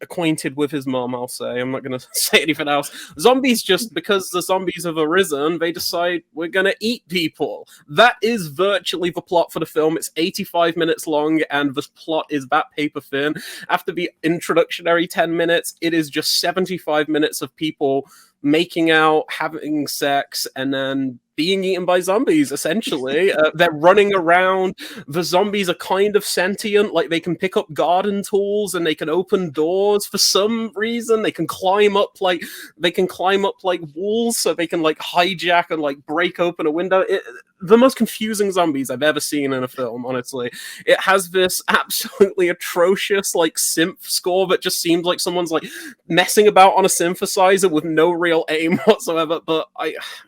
acquainted with his mom, I'll say. I'm not going to say anything else. Zombies, just because the zombies have arisen, they decide we're going to eat people. That is virtually the plot for the film. It's 85 minutes long, and the plot is that paper thin. After the introductory 10 minutes, it is just 75 minutes of people making out, having sex, and then being eaten by zombies, essentially. They're running around. The zombies are kind of sentient. Like, they can pick up garden tools, and they can open doors for some reason. They can climb up like walls, so they can hijack and break open a window. the most confusing zombies I've ever seen in a film, honestly. It has this absolutely atrocious, like, synth score that just seems like someone's, like, messing about on a synthesizer with no real aim whatsoever. But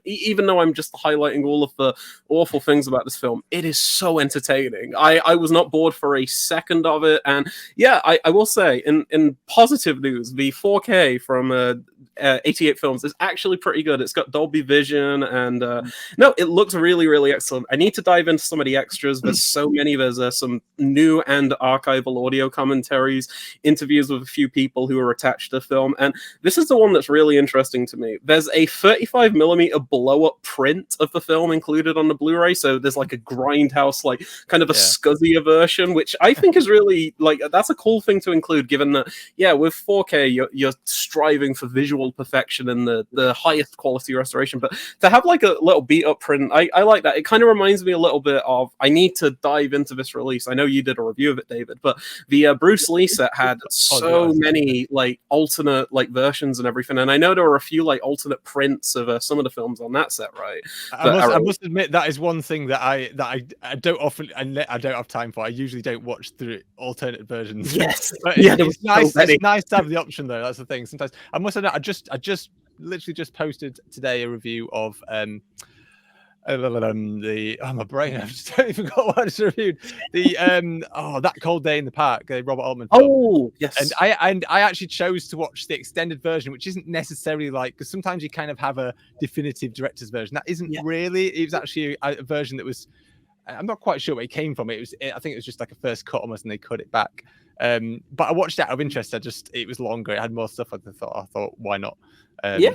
even though I'm just highlighting all of the awful things about this film, it is so entertaining. I was not bored for a second of it. And yeah, I will say, in positive news, the 4K from 88 Films is actually pretty good. It's got Dolby Vision, and no, it looks really, really excellent. I need to dive into some of the extras. There's so many. There's some new and archival audio commentaries, interviews with a few people who are attached to the film, and this is the one that's really interesting to me. There's a 35mm blow-up print of the film included on the Blu-ray, so there's like a grindhouse, like kind of a scuzzier version, which I think is really, like, that's a cool thing to include, given that, yeah, with 4K, you're striving for visual perfection and the highest quality restoration, but to have like a little beat up print, I like that. It kind of reminds me a little bit of, I need to dive into this release. I know you did a review of it, David, but the Bruce Lee set had so many like alternate like versions and everything, and I know there were a few like alternate prints of some of the films on that set, right? I must admit that is one thing that I don't often, I don't have time for. I usually don't watch the alternate versions. Yes, but it's nice. It's nice to have the option though. That's the thing. Sometimes I must admit, I just literally just posted today a review of my brain, I've just totally forgot what I just reviewed. The That Cold Day in the Park, Robert Altman film. Oh yes. And I actually chose to watch the extended version, which isn't necessarily like, because sometimes you kind of have a definitive director's version. That isn't really. It was actually a version that was, I'm not quite sure where it came from. I think it was just like a first cut almost, and they cut it back. But I watched it out of interest. It was longer. It had more stuff. I thought, why not? So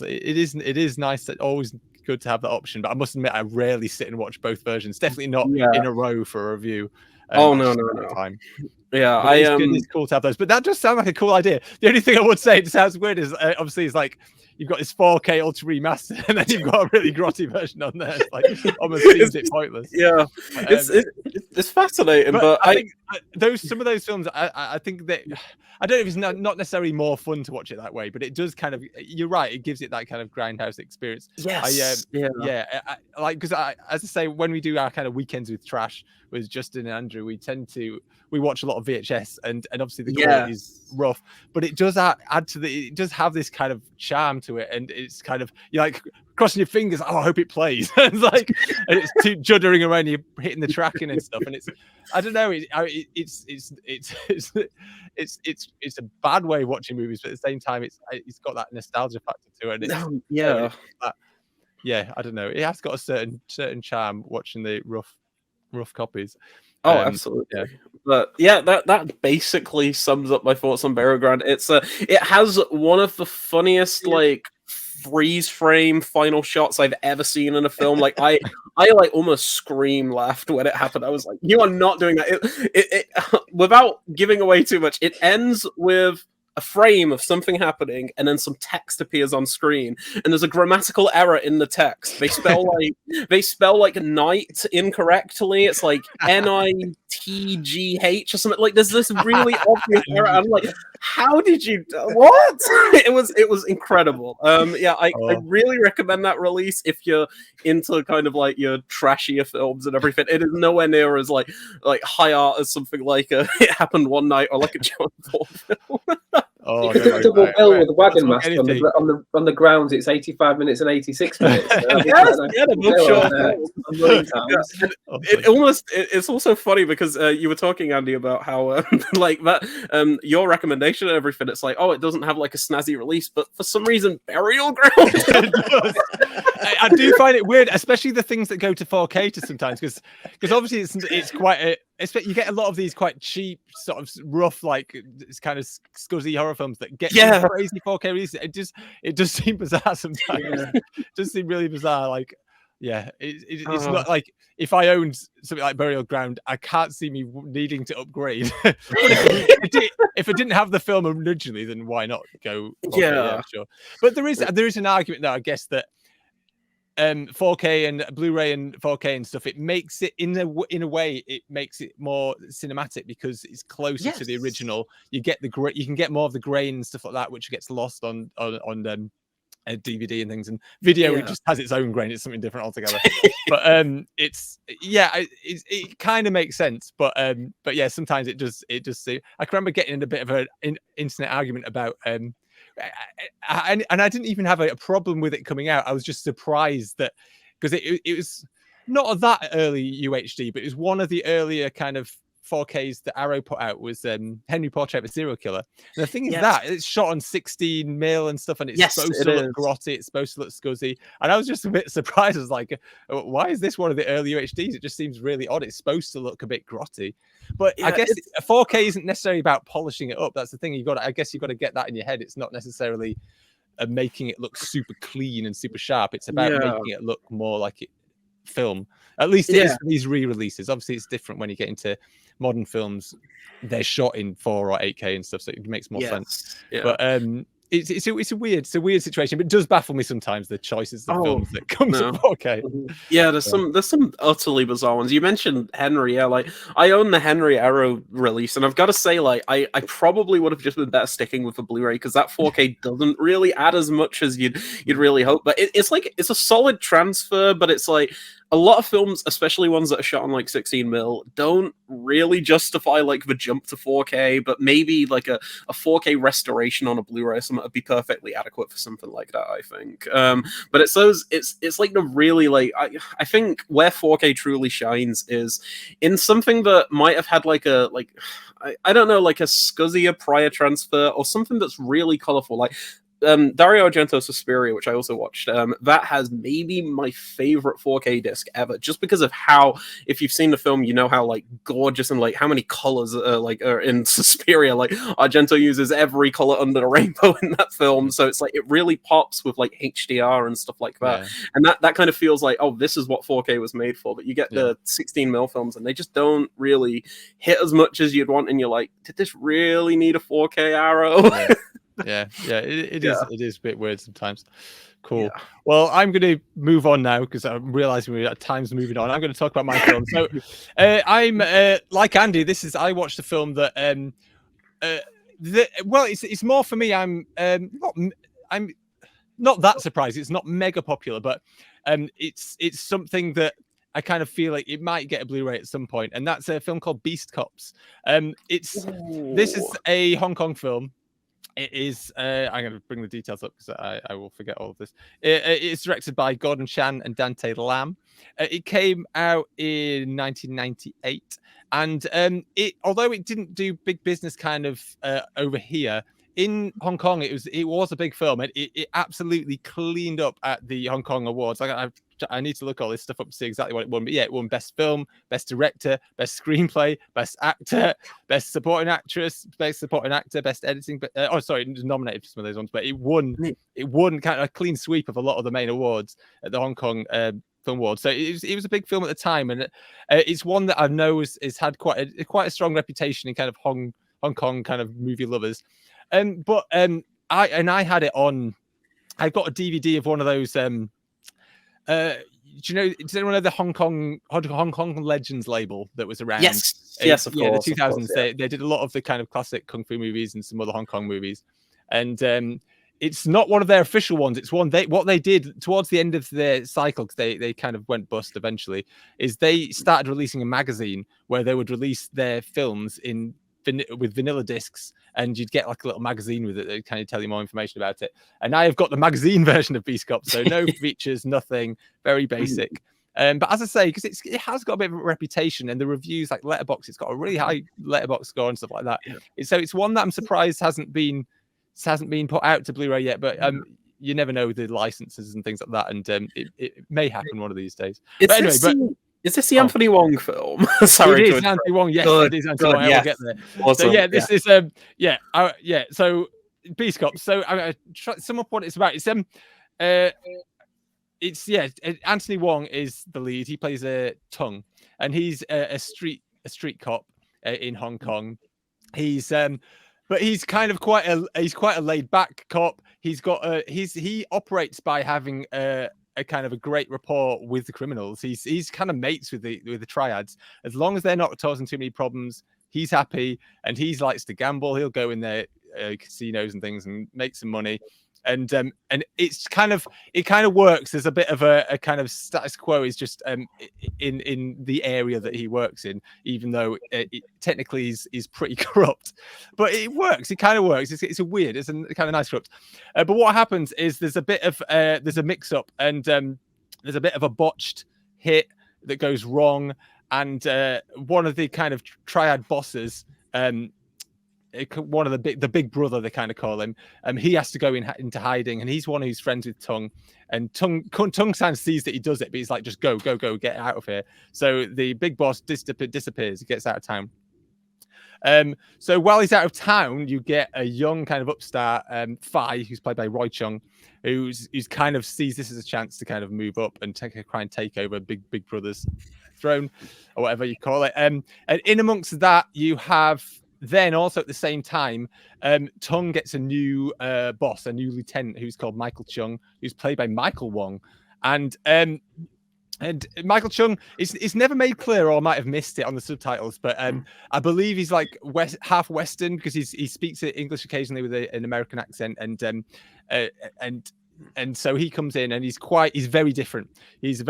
it is nice. That always good to have that option. But I must admit, I rarely sit and watch both versions. Definitely not in a row for a review. No. Time. Yeah, it's cool to have those. But that does sound like a cool idea. The only thing I would say, it sounds weird, is obviously it's like you've got this 4K ultra remaster, and then you've got a really grotty version on there. It's like almost seems it pointless. Yeah, it's fascinating. But I think some of those films, I think that, I don't know if it's not necessarily more fun to watch it that way, but it does kind of. You're right. It gives it that kind of grindhouse experience. Yes. Like, because as I say, when we do our kind of weekends with trash with Justin and Andrew, we watch a lot of VHS, and obviously the quality is rough, but it does add to it does have this kind of charm to it, and it's kind of, you're like crossing your fingers, I hope it plays. It's like, and it's too juddering around, you're hitting the tracking and stuff, and it's, I don't know, it's a bad way of watching movies, but at the same time it's got that nostalgia factor to it. And I don't know, it has got a certain charm watching the rough copies. Oh, absolutely. Yeah. But yeah, that basically sums up my thoughts on Burial Ground. It has one of the funniest like freeze frame final shots I've ever seen in a film. Like I like almost scream laughed when it happened. I was like, you are not doing that. It without giving away too much, it ends with a frame of something happening, and then some text appears on screen, and there's a grammatical error in the text. They spell like night incorrectly. It's like NITGH or something. Like there's this really obvious error. I'm like, how did you what? It was incredible. I really recommend that release if you're into kind of like your trashier films and everything. It is nowhere near as like high art as something like It Happened One Night or like a John Ford film. You could do a double bill with Wagon Master on the grounds. It's 85 minutes and 86 minutes. It's also funny because you were talking, Andy, about how like that your recommendation and everything. It's like, oh, it doesn't have like a snazzy release, but for some reason, Burial Ground. I do find it weird, especially the things that go to 4K to sometimes, because obviously it's quite you get a lot of these quite cheap, sort of rough, like it's kind of scuzzy horror films that get crazy 4K releases. It does seem bizarre sometimes. It does seim really bizarre. Like, it's not like if I owned something like Burial Ground, I can't see me needing to upgrade. But if I didn't have the film originally, then why not go? 4K? Yeah, sure. But there is an argument there, I guess, that 4K and Blu-ray and 4K and stuff, it makes it in a way, it makes it more cinematic because it's closer to the original. You can get more of the grain and stuff like that, which gets lost on DVD and things, and video it just has its own grain. It's something different altogether. But it kind of makes sense. But yeah, sometimes it just I can remember getting in a bit of an internet argument about and I didn't even have a problem with it coming out. I was just surprised that because it was not that early UHD, but it was one of the earlier kind of 4Ks that Arrow put out was Henry Portrait of a Serial Killer. And the thing is that it's shot on 16mm and stuff, and it's supposed to look grotty, it's supposed to look scuzzy. And I was just a bit surprised. I was like, why is this one of the early UHDs? It just seems really odd. It's supposed to look a bit grotty. But I guess a 4K isn't necessarily about polishing it up. That's the thing. I guess you've got to get that in your head. It's not necessarily making it look super clean and super sharp. It's about making it look more like film. At least it is for these re-releases. Obviously, it's different when you get into modern films. They're shot in 4 or 8K and stuff, so it makes more sense. But it's a weird situation, but it does baffle me sometimes, the choices of films that comes up 4K. Yeah, there's some utterly bizarre ones. You mentioned Henry, like I own the Henry Arrow release, and I've got to say, like I probably would have just been better sticking with the Blu-ray because that 4K doesn't really add as much as you'd really hope. But it's like it's a solid transfer, but it's like a lot of films, especially ones that are shot on like 16mm, don't really justify like the jump to 4K, but maybe like a 4K restoration on a Blu-ray or something would be perfectly adequate for something like that, I think. But it's like the really like I think where 4K truly shines is in something that might have had like I don't know, like a scuzzier prior transfer or something that's really colorful, like Dario Argento's Suspiria, which I also watched, that has maybe my favorite 4K disc ever, just because of how, if you've seen the film, you know how like gorgeous and like how many colors are in Suspiria. Like Argento uses every color under the rainbow in that film, so it's like it really pops with like HDR and stuff like that, and that kind of feels like, oh, this is what 4K was made for. But you get the 16mm films, and they just don't really hit as much as you'd want, and you're like, did this really need a 4K Arrow? It is a bit weird sometimes. Cool. Well, I'm going to move on now because I'm realizing we're at times moving on. I'm going to talk about my film. So I'm like Andy. I watched a film that it's more for me. I'm not that surprised. It's not mega popular, but it's something that I kind of feel like it might get a Blu-ray at some point, and that's a film called Beast Cops. This is a Hong Kong film. It is. I'm going to bring the details up because I will forget all of this. It's directed by Gordon Chan and Dante Lam. It came out in 1998, and although it didn't do big business kind of over here, in Hong Kong it was a big film, and it absolutely cleaned up at the Hong Kong Awards. I need to look all this stuff up to see exactly what it won. But yeah, it won Best Film, Best Director, Best Screenplay, Best Actor, Best Supporting Actress, Best Supporting Actor, Best Editing. But it was nominated for some of those ones, but it won kind of a clean sweep of a lot of the main awards at the Hong Kong Film Awards. So it was a big film at the time, and it's one that I know has had quite a strong reputation in kind of Hong Kong kind of movie lovers. But I had it on. I got a DVD of one of those. Does anyone know the Hong Kong Legends label that was around? Yes, of course. The 2000s. Of course, they did a lot of the kind of classic kung fu movies and some other Hong Kong movies, and it's not one of their official ones. It's what they did towards the end of their cycle, because they kind of went bust eventually. Is they started releasing a magazine where they would release their films with vanilla discs, and you'd get like a little magazine with it that would kind of tell you more information about it. And I have got the magazine version of Beast Cops, so no features, nothing, very basic. But as I say, because it has got a bit of a reputation, and the reviews, like Letterboxd, it's got a really high Letterboxd score and stuff like that. So it's one that I'm surprised hasn't been put out to Blu-ray yet. But you never know with the licenses and things like that, and it may happen one of these days. Is this the Anthony Wong film? Sorry, it is Anthony Wong. Yes, it is Anthony Wong. I will get there. Awesome. So this is So Beast Cops. So I try to sum up what it's about. Anthony Wong is the lead. He plays Tung, and he's a street cop in Hong Kong. But he's kind of quite a laid back cop. He operates by having a kind of a great rapport with the criminals. He's kind of mates with the triads. As long as they're not causing too many problems, he's happy, and he likes to gamble. He'll go in their casinos and things and make some money. and it's kind of works. There's a bit of a kind of status quo is just in the area that he works in, even though it technically is pretty corrupt, but it works. It kind of works. It's a weird, it's a kind of nice corrupt. But what happens is there's a bit of there's a mix up, and there's a bit of a botched hit that goes wrong, and one of the kind of triad bosses, one of the big brother, they kind of call him, he has to go into hiding, and he's one who's friends with Tung, and Tung sees that he does it, but he's like, just go, get out of here. So the big boss disappears. He gets out of town. So while he's out of town, you get a young kind of upstart, Phi, who's played by Roy Chung, who's kind of sees this as a chance to kind of move up and try and take over Big Brother's throne, or whatever you call it. And in amongst that, you have then also at the same time, Tung gets a new boss, a new lieutenant who's called Michael Chung, who's played by Michael Wong, and Michael Chung, it's never made clear, or I might have missed it on the subtitles, but I believe he's like half Western, because he speaks English occasionally with an American accent, and so he comes in and he's very different. He's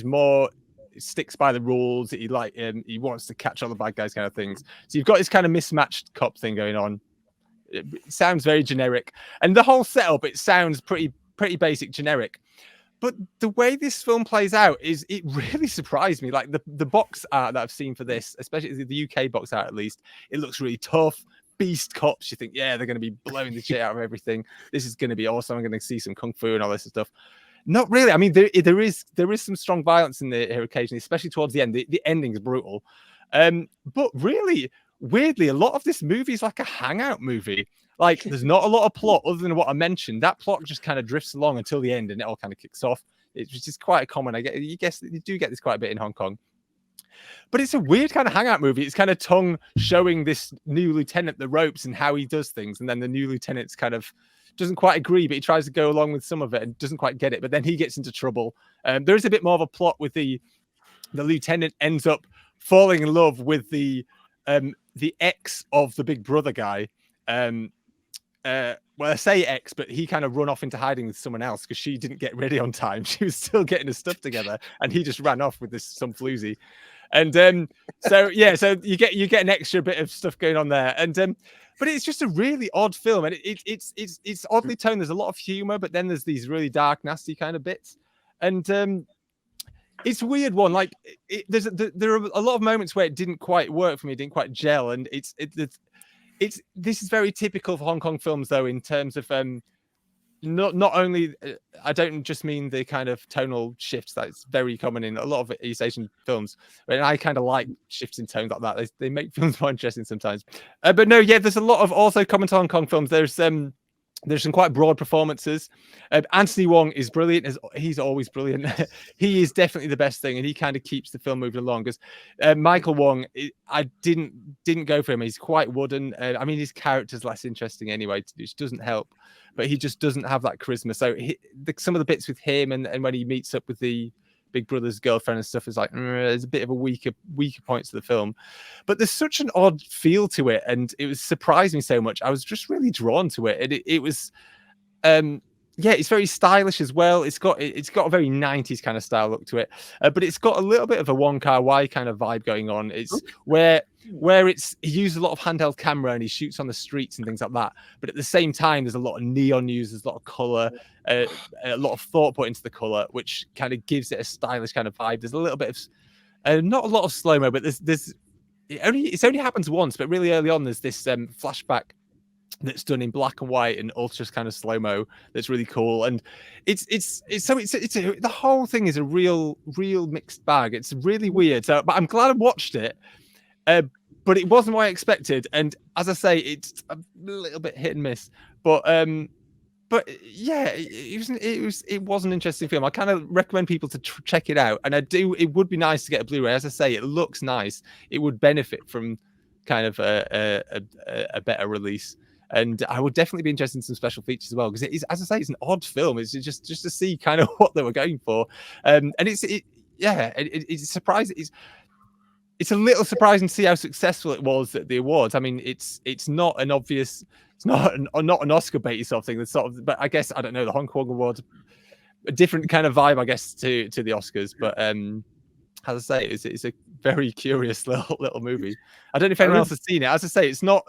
more sticks by the rules. He wants to catch all the bad guys, kind of things. So you've got this kind of mismatched cop thing going on. It sounds very generic, and the whole setup, it sounds pretty basic, generic. But the way this film plays out it really surprised me. Like the box art that I've seen for this, especially the UK box art, at least, it looks really tough. Beast cops. You think, yeah, they're going to be blowing the shit out of everything. This is going to be awesome. I'm going to see some kung fu and all this stuff. Not really. I mean, there is some strong violence in here occasionally, especially towards the end. The ending is brutal. But really, weirdly, a lot of this movie is like a hangout movie. Like, there's not a lot of plot other than what I mentioned. That plot just kind of drifts along until the end, and it all kind of kicks off. It's just quite common. You do get this quite a bit in Hong Kong. But it's a weird kind of hangout movie. It's kind of Tung showing this new lieutenant the ropes and how he does things, and then the new lieutenant's kind of doesn't quite agree, but he tries to go along with some of it and doesn't quite get it. But then he gets into trouble. There is a bit more of a plot with the lieutenant ends up falling in love with the ex of the big brother guy. Well, I say ex, but he kind of run off into hiding with someone else because she didn't get ready on time. She was still getting her stuff together, and he just ran off with some floozy. And so you get an extra bit of stuff going on there, and but it's just a really odd film, and it's oddly toned. There's a lot of humor, but then there's these really dark, nasty kind of bits, and it's a weird one. Like there are a lot of moments where it didn't quite work for me, it didn't quite gel, and this is very typical of Hong Kong films, though, in terms of not only I don't just mean the kind of tonal shifts that's very common in a lot of East Asian films, and I kind of like shifts in tones like that. They make films more interesting sometimes. But no, yeah, there's a lot of also common to Hong Kong films. There's some quite broad performances. Anthony Wong is brilliant. He's always brilliant. He is definitely the best thing, and he kind of keeps the film moving along. Because Michael Wong, I didn't go for him. He's quite wooden. I mean, his character's less interesting anyway, which doesn't help. But he just doesn't have that charisma. So some of the bits with him and when he meets up with the big brother's girlfriend and stuff is like, there's a bit of a weaker points to the film. But there's such an odd feel to it, and it was surprising me so much. I was just really drawn to it. And it was it's very stylish as well. It's got a very 90s kind of style look to it, but it's got a little bit of a Wong Kar-wai kind of vibe going on. It's where he uses a lot of handheld camera and he shoots on the streets and things like that. But at the same time, there's a lot of neon use, there's a lot of color, a lot of thought put into the color, which kind of gives it a stylish kind of vibe. There's a little bit of not a lot of slow-mo, but it only happens once, but really early on there's this flashback that's done in black and white and ultra kind of slow-mo that's really cool. And it's the whole thing is a real mixed bag. It's really weird. So but I'm glad I watched it, but it wasn't what I expected. And as I say, it's a little bit hit and miss, but yeah, it was an interesting film. I kind of recommend people to check it out, and it would be nice to get a Blu-ray. As I say, it looks nice. It would benefit from kind of a better release. And I would definitely be interested in some special features as well, because it is, as I say, it's an odd film. It's just to see kind of what they were going for, and it's surprising. it's a little surprising to see how successful it was at the awards. I mean, it's not an obvious, it's not an Oscar baity sort of thing. That's sort of, but I guess I don't know, the Hong Kong Awards, a different kind of vibe, I guess, to the Oscars. But as I say, it's a very curious little movie. I don't know if anyone else has seen it. As I say, it's not.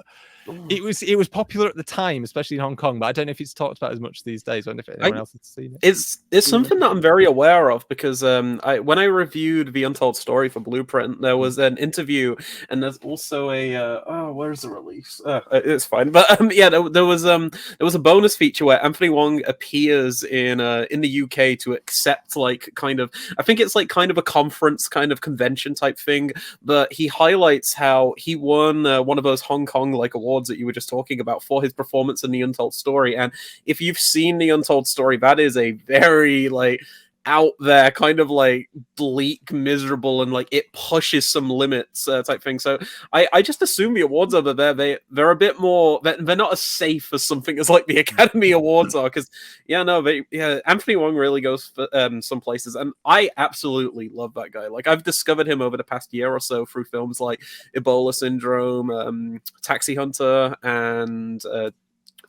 It was popular at the time, especially in Hong Kong, but I don't know if it's talked about as much these days. I don't know if anyone else has seen it. It's something that I'm very aware of because when I reviewed The Untold Story for Blueprint, there was an interview, and there's also a where's the release? It's fine, but yeah, there was a bonus feature where Anthony Wong appears in the UK to accept like kind of, I think it's like kind of a conference kind of convention type thing, but he highlights how he won one of those Hong Kong like awards that you were just talking about for his performance in The Untold Story. And if you've seen The Untold Story, that is a very like out there kind of like bleak, miserable, and like it pushes some limits type thing. So I just assume the awards over there, they're a bit more, they're not as safe as something as like the Academy Awards are, because Anthony Wong really goes for some places, and I absolutely love that guy. Like I've discovered him over the past year or so through films like Ebola Syndrome, Taxi Hunter, and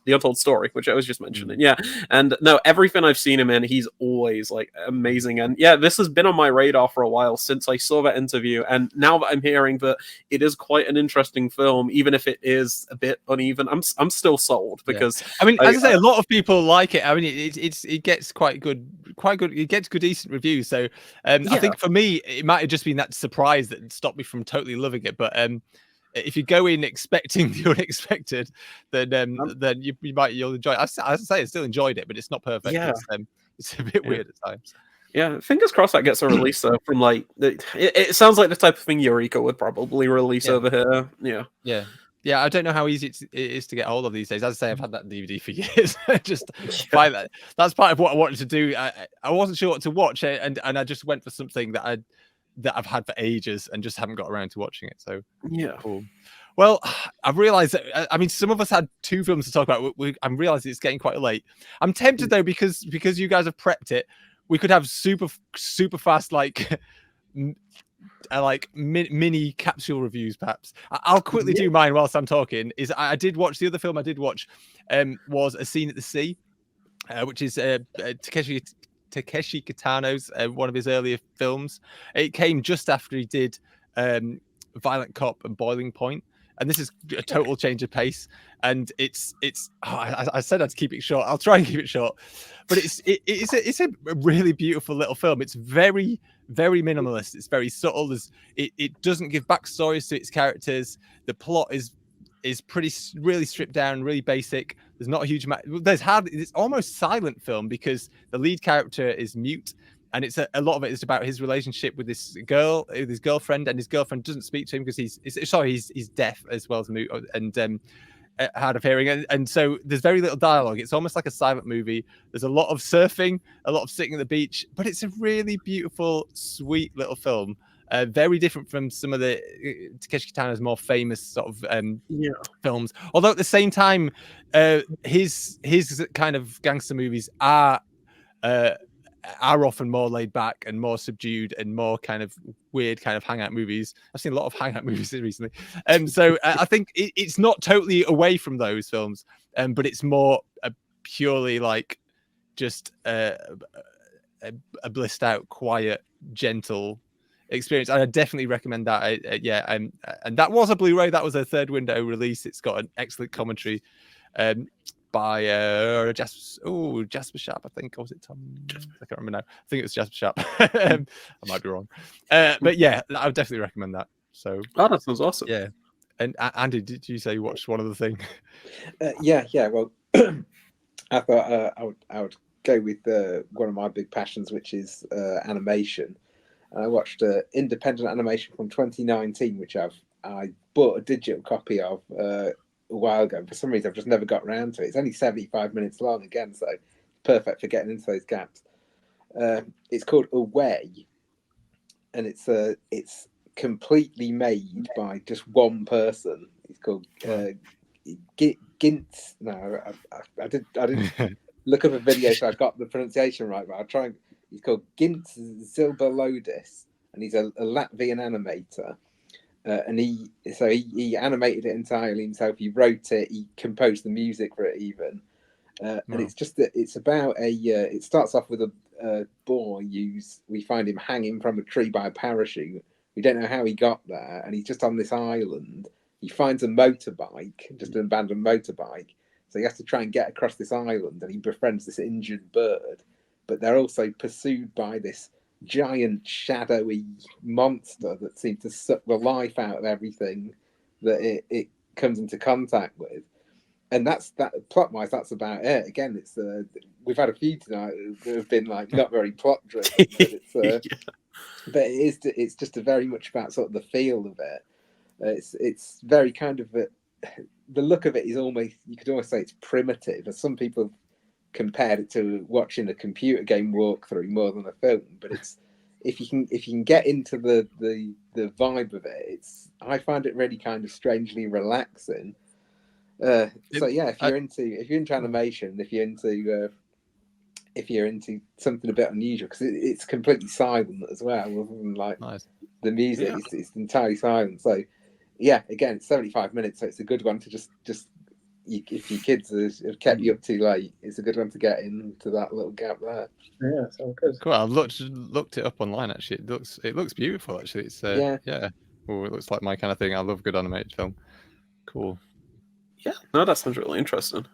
The Untold Story, which I was just mentioning. Yeah. And no, everything I've seen him in, he's always like amazing. And yeah, this has been on my radar for a while since I saw that interview. And now that I'm hearing that it is quite an interesting film, even if it is a bit uneven, I'm still sold because I mean, as I say, a lot of people like it. I mean, it gets quite good. It gets good, decent reviews. So I think for me, it might have just been that surprise that stopped me from totally loving it. But if you go in expecting the unexpected, then you'll enjoy it. As I say, I still enjoyed it, but it's not perfect. Yeah. It's a bit weird at times. Yeah, fingers crossed that gets a release though. From like, it sounds like the type of thing Eureka would probably release over here. Yeah. I don't know how easy it is to get hold of these days. As I say, I've had that DVD for years. Just buy that. That's part of what I wanted to do. I wasn't sure what to watch, and I just went for something that I've had for ages and just haven't got around to watching it. So yeah, cool. Well, I've realized that, I mean, some of us had two films to talk about. I'm realizing it's getting quite late. I'm tempted though, because you guys have prepped it, we could have super fast like mini capsule reviews perhaps. I'll quickly do mine whilst I'm talking. I did watch the other film I did watch was A Scene at the Sea, which is Takeshi Kitano's one of his earlier films. It came just after he did Violent Cop and Boiling Point, and this is a total change of pace. And I said I'd keep it short. I'll try and keep it short, but it's a really beautiful little film. It's very, very minimalist. It's very subtle. It doesn't give backstories to its characters. The plot is really stripped down, really basic. There's not a huge amount. It's almost silent film because the lead character is mute, and it's a lot of it is about his relationship with this girl, with his girlfriend, and his girlfriend doesn't speak to him because he's deaf as well as mute and hard of hearing, and so there's very little dialogue. It's almost like a silent movie. There's a lot of surfing, a lot of sitting at the beach, but it's a really beautiful, sweet little film. Very different from some of the Takeshi Kitano's more famous sort of films. Although at the same time, his kind of gangster movies are often more laid back and more subdued and more kind of weird kind of hangout movies. I've seen a lot of hangout movies recently. So I think it's not totally away from those films, but it's more purely like just a blissed out, quiet, gentle experience. I definitely recommend that. And that was a Blu-ray. That was a third window release. It's got an excellent commentary by Jasper Sharp, I think, or was it Tom? I can't remember now. I think it was Jasper Sharp. I might be wrong, but yeah, I would definitely recommend that. So that sounds awesome. Yeah. And Andy, did you say you watched one other thing? Yeah. Well, I thought I would go with one of my big passions, which is animation. And I watched independent animation from 2019, which I bought a digital copy of a while ago. For some reason, I've just never got around to it. It's only 75 minutes long again, so perfect for getting into those gaps. It's called Away, and it's completely made by just one person. It's called Gintz. No, I didn't look up a video so I got the pronunciation right, but I'll try and. He's called Gintz Zilbalodis, and he's a Latvian animator. and he animated it entirely himself. He wrote it. He composed the music for it even. And it's just that it's about it starts off with a boy we find him hanging from a tree by a parachute. We don't know how he got there, and he's just on this island. He finds a motorbike, just an abandoned motorbike. So he has to try and get across this island, and he befriends this injured bird. But they're also pursued by this giant shadowy monster that seems to suck the life out of everything that it comes into contact with. And that's that plot wise. That's about it. Again, it's we've had a few tonight that have been like not very plot driven, but but it's just a very much about sort of the feel of it. It's very kind of the look of it is almost, you could almost say it's primitive, as some people have compared it to watching a computer game walkthrough more than a film. But it's if you can get into the vibe of it, I find it really kind of strangely relaxing. So yeah, if you're into animation, if you're into something a bit unusual, because it's completely silent as well, other than like the music, it's entirely silent. So yeah, again, it's 75 minutes, so it's a good one to just if your kids have kept you up too late, it's a good one to get into that little gap there. Yeah, sounds good. Cool. I've looked it up online actually. It looks beautiful actually. It's yeah. Oh, it looks like my kind of thing. I love good animated film. Cool. Yeah, no, that sounds really interesting.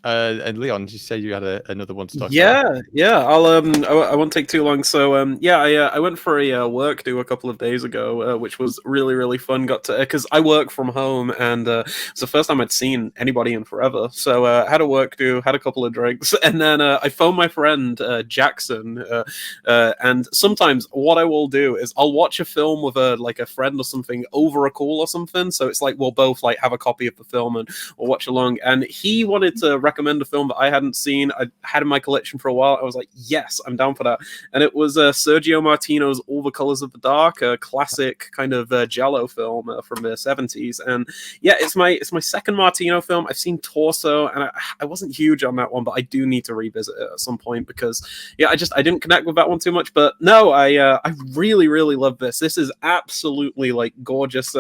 And Leon, did you say you had another one to talk about? Yeah. I won't take too long. So I went for a work do a couple of days ago, which was really, really fun. Got to, because I work from home, and it's the first time I'd seen anybody in forever. So had a work do, had a couple of drinks, and then I phoned my friend Jackson. And sometimes what I will do is I'll watch a film with a friend or something over a call or something. So it's like we'll both like have a copy of the film and we'll watch along. And he wanted to recommend a film that I hadn't seen. I had in my collection for a while. I was like, yes, I'm down for that. And it was Sergio Martino's All the Colors of the Dark, a classic kind of giallo film from the 70s. And yeah, it's my second Martino film. I've seen Torso, and I wasn't huge on that one, but I do need to revisit it at some point because yeah, I didn't connect with that one too much. But no, I really, really love this. This is absolutely like gorgeous.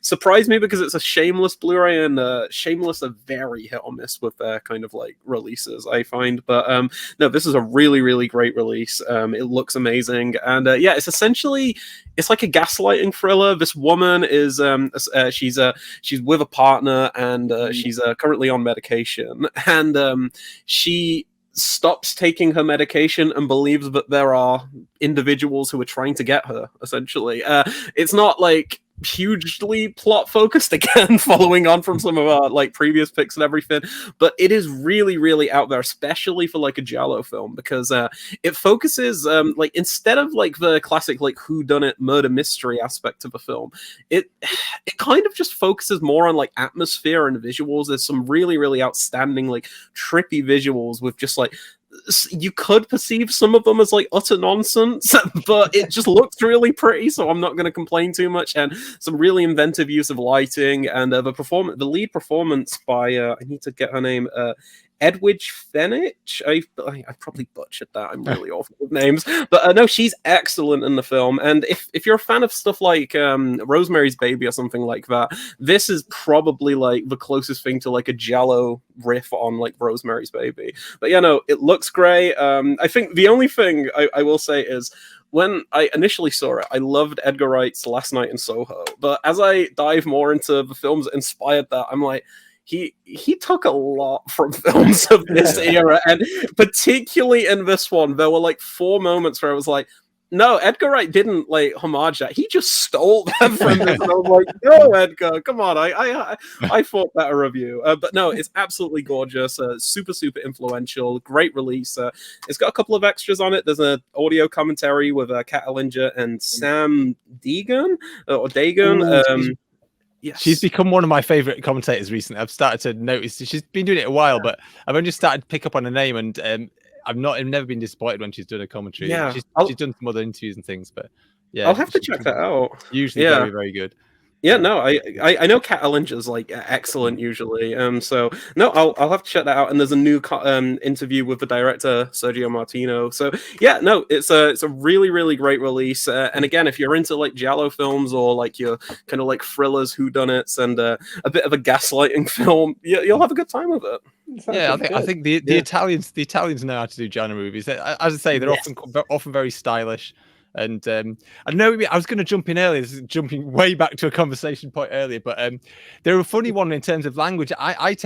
Surprised me because it's a Shameless Blu-ray, and Shameless are very hit or miss with their kind of like releases, I find. But no, this is a really, really great release. It looks amazing, and yeah, it's like a gaslighting thriller. This woman is she's with a partner, and she's currently on medication, and she stops taking her medication and believes that there are individuals who are trying to get her, essentially. It's not like hugely plot focused, again, following on from some of our like previous picks and everything, but it is really, really out there, especially for like a giallo film, because it focuses like, instead of like the classic like whodunit murder mystery aspect of a film, it kind of just focuses more on like atmosphere and visuals. There's some really, really outstanding like trippy visuals with just like, you could perceive some of them as like utter nonsense, but it just looks really pretty, so I'm not going to complain too much. And some really inventive use of lighting, and the lead performance by I need to get her name, Edwidge Fenech. I probably butchered that. I'm really awful with names, but no, she's excellent in the film. And if you're a fan of stuff like Rosemary's Baby or something like that, this is probably like the closest thing to like a giallo riff on like Rosemary's Baby. But yeah, no, it looks great. I think the only thing I will say is, when I initially saw it, I loved Edgar Wright's Last Night in Soho, but as I dive more into the films that inspired that, I'm like, he took a lot from films of this era, and particularly in this one, there were like 4 moments where I was like, no, Edgar Wright didn't like homage that. He just stole them from this. And I was like, no, Edgar, come on. I thought better of you. But no, it's absolutely gorgeous. Super, super influential. Great release. It's got a couple of extras on it. There's an audio commentary with Kat Ellinger and Sam Deegan or Dagan. Yes. She's become one of my favorite commentators recently. I've started to notice she's been doing it a while, but I've only just started to pick up on her name, and I've never been disappointed when she's done a commentary. Yeah, she's done some other interviews and things, but yeah, I'll have to check that out. Usually very, very good. Yeah, no, I know Cat Ellinger's like excellent usually. So no, I'll have to check that out. And there's a new interview with the director Sergio Martino. So yeah, no, it's a really great release. And again, if you're into like giallo films or like your kind of like thrillers, whodunits, and a bit of a gaslighting film, you'll have a good time with it. Yeah, I think the Italians know how to do genre movies. As I say, they're often very stylish. And I know I was going to jump in earlier. This is jumping way back to a conversation point earlier, but they're a funny one in terms of language. I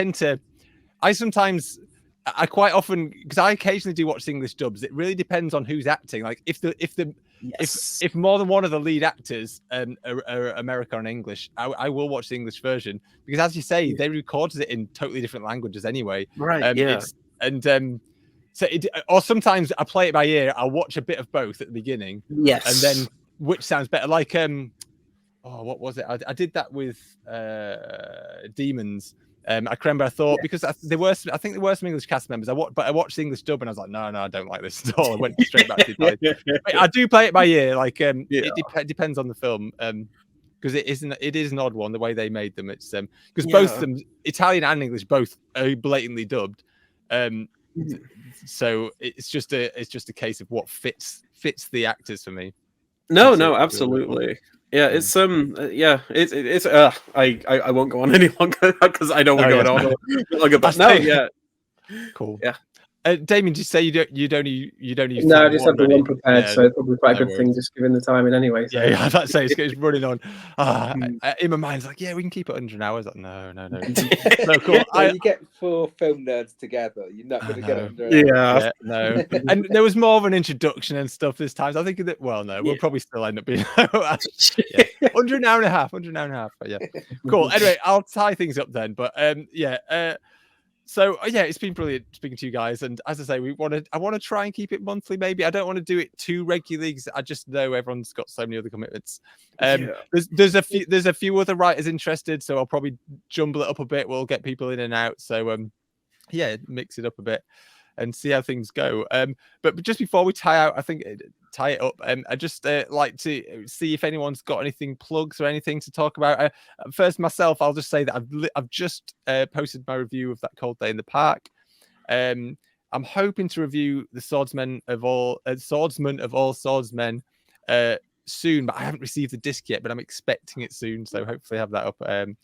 quite often, because I occasionally do watch English dubs. It really depends on who's acting. Like if more than one of the lead actors are American and English, I will watch the English version, because as you say, they recorded it in totally different languages anyway. Right. Or sometimes I play it by ear. I'll watch a bit of both at the beginning. Yes. And then which sounds better. Like what was it? I did that with Demons. I remember I thought, because I think there were some English cast members. But I watched the English dub and I was like, no, I don't like this at all. I went straight back to Italian. I do play it by ear. Like it depends on the film. Because it is an odd one the way they made them. It's because both of them, Italian and English, both are blatantly dubbed. So it's just a case of what fits the actors for me. No, absolutely. Yeah, it's it's I won't go on any longer because I know we're going on longer. But no, yeah, cool. Yeah, Damien, did you say you don't use? No, I just have the one prepared, so it's probably quite a good thing, just given the timing anyway. So. Yeah, I'd say it's running on. In my mind, it's like, yeah, we can keep it 100 hours. Like, no. So cool. You get 4 film nerds together, you're not going to get it under. Yeah, no. And there was more of an introduction and stuff this time. So I think that we'll probably still end up being 100 an hour and a half. But yeah, cool. Anyway, I'll tie things up then. But So it's been brilliant speaking to you guys, and as I say, I want to try and keep it monthly. Maybe I don't want to do it too regularly because I just know everyone's got so many other commitments. There's a few other writers interested, so I'll probably jumble it up a bit. We'll get people in and out, so mix it up a bit and see how things go. But just before we tie it up, I just like to see if anyone's got anything, plugs or anything to talk about. First, myself, I'll just say that I've just posted my review of That Cold Day in the Park. I'm hoping to review The Swordsman of All Swordsmen soon, but I haven't received the disc yet, but I'm expecting it soon, so hopefully have that up. And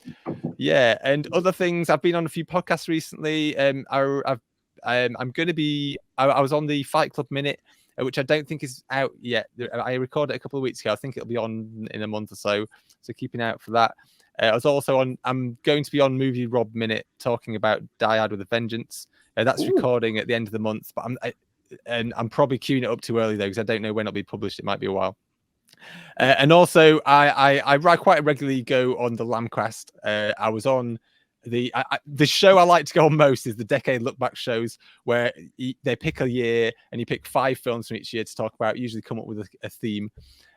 other things, I've been on a few podcasts recently. I'm going to be. I was on the Fight Club Minute, which I don't think is out yet. I recorded it a couple of weeks ago. I think it'll be on in a month or so. So keeping out for that. I was also on. I'm going to be on Movie Rob Minute talking about Die Hard with a Vengeance. That's recording at the end of the month, but I'm probably queuing it up too early though, because I don't know when it'll be published. It might be a while. And also, I quite regularly go on the Lambcast. I was on. The show I like to go on most is the Decade Look Back shows, where they pick a year and you pick 5 films from each year to talk about, usually come up with a theme.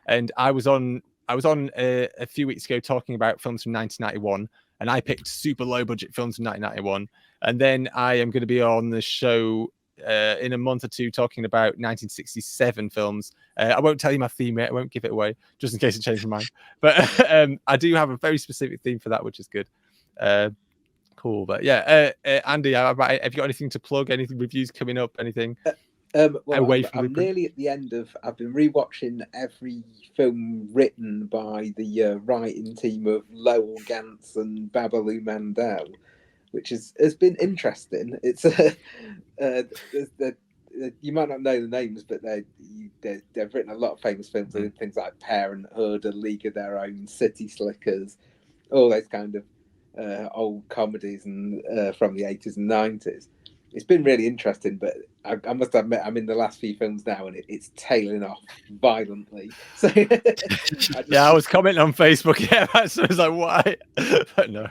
And I was on a few weeks ago talking about films from 1991, and I picked super low budget films from 1991. And then I am going to be on the show in a month or two talking about 1967 films. I won't tell you my theme yet. I won't give it away just in case it changes my mind. But I do have a very specific theme for that, which is good. Cool, but Andy, have you got anything to plug? Anything, reviews coming up? Anything? I'm nearly at the end of. I've been rewatching every film written by the writing team of Lowell Gantz and Babaloo Mandel, which has been interesting. It's you might not know the names, but they've written a lot of famous films. They did things like Parenthood, A League of Their Own, City Slickers, all those kind of old comedies and from the 80s and 90s. It's been really interesting, but I must admit I'm in the last few films now and it's tailing off violently. So I was commenting on Facebook. So I was like, why? But no,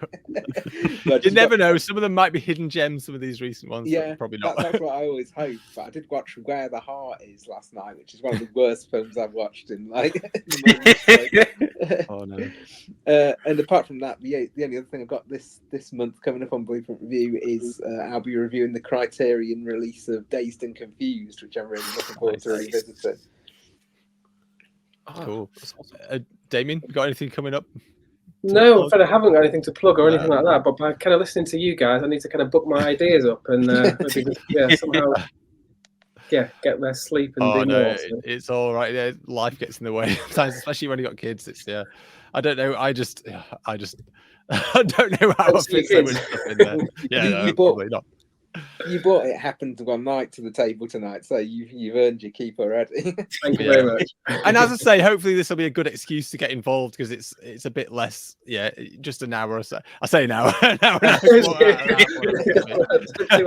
you never know. Some of them might be hidden gems. Some of these recent ones, probably not. That's what I always hope. But I did watch Where the Heart Is last night, which is one of the worst films I've watched in Oh no. And apart from that, the only other thing I've got this month coming up on Blueprint Review is I'll be reviewing the Criterion release of Dazed and Confused, which I'm really looking forward to revisiting. Cool. Damien, got anything coming up? No, I'm afraid I haven't got anything to plug or anything like that. But by kind of listening to you guys, I need to kind of book my ideas up and maybe just, somehow get less sleep and do more. So. It's all right. Yeah, life gets in the way sometimes, especially when you got kids. It's I don't know. I don't know how I fit so much stuff in there. Yeah, probably not. You brought It Happened One Night to the table tonight, so you've earned your keep already. Thank you very much. And as I say, hopefully this will be a good excuse to get involved because it's a bit less, just an hour or so. I say an hour, an hour and a half, 2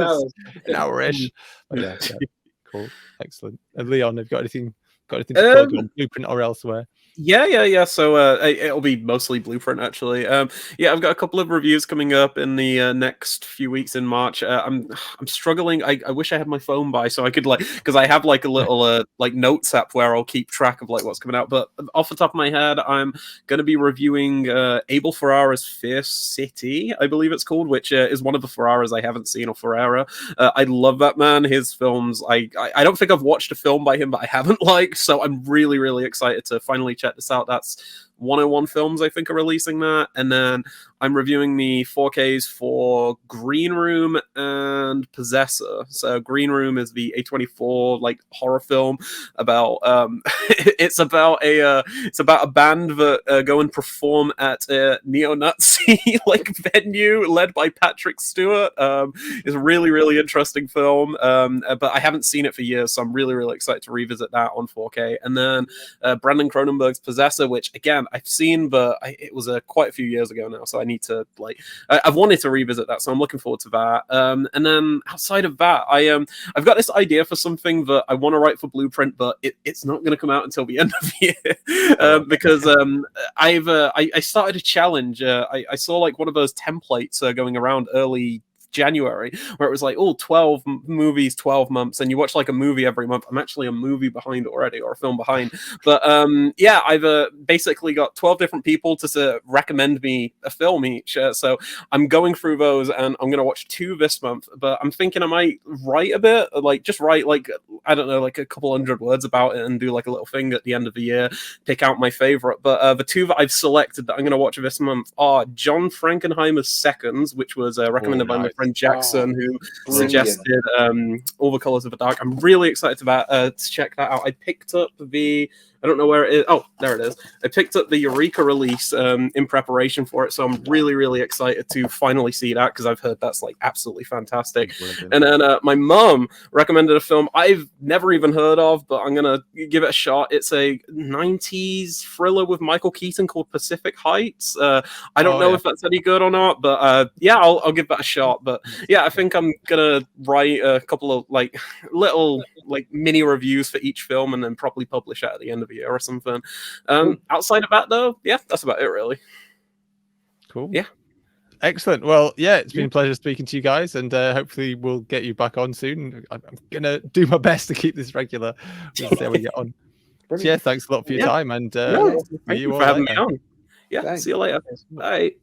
hours, an hour-ish. Yeah, cool, excellent. And Leon, have you got anything to plug on Blueprint or elsewhere? Yeah. So it'll be mostly Blueprint, actually. I've got a couple of reviews coming up in the next few weeks in March. I'm struggling. I wish I had my phone by so I could because I have a little notes app where I'll keep track of what's coming out. But off the top of my head, I'm going to be reviewing Abel Ferrara's Fierce City, I believe it's called, which is one of the Ferraras I haven't seen, or Ferrara. I love that man. His films, I don't think I've watched a film by him, but I haven't liked. So I'm really, really excited to finally check this out. That's 101 Films, I think, are releasing that. And then I'm reviewing the 4Ks for Green Room and Possessor. So Green Room is the A24 horror film about it's about a band that go and perform at a neo-Nazi venue led by Patrick Stewart. It's a really, really interesting film. But I haven't seen it for years, so I'm really, really excited to revisit that on 4K. And then Brandon Cronenberg's Possessor, which again I've seen, but it was quite a few years ago now, so I need to I've wanted to revisit that, so I'm looking forward to that. And then outside of that, I've got this idea for something that I want to write for Blueprint, but it's not going to come out until the end of the year because I started a challenge. I saw one of those templates going around early January where it was 12 movies, 12 months, and you watch a movie every month. I'm actually a movie behind already, or a film behind, but I've basically got 12 different people to recommend me a film each, so I'm going through those, and I'm gonna watch 2 this month, but I'm thinking I might write a bit, just write I don't know, a couple hundred words about it and do a little thing at the end of the year, pick out my favorite. But the 2 that I've selected that I'm gonna watch this month are John Frankenheimer's Seconds, which was recommended by my friend Jackson, who suggested All the Colors of the Dark. I'm really excited to check that out. I picked up I don't know where it is. Oh, there it is. I picked up the Eureka release in preparation for it, so I'm really, really excited to finally see that because I've heard that's absolutely fantastic. And then my mum recommended a film I've never even heard of, but I'm gonna give it a shot. It's a 90s thriller with Michael Keaton called Pacific Heights. I don't know if that's any good or not, but I'll give that a shot. But I think I'm gonna write a couple of little mini reviews for each film and then probably publish it at the end of the year or something. Outside of that, though, that's about it, really. Cool. Yeah. Excellent. Well, it's been a pleasure speaking to you guys, and hopefully we'll get you back on soon. I'm gonna do my best to keep this regular. We'll see how we get on. So, thanks a lot for your time, and thank you for having me on. Thanks. See you later. Bye.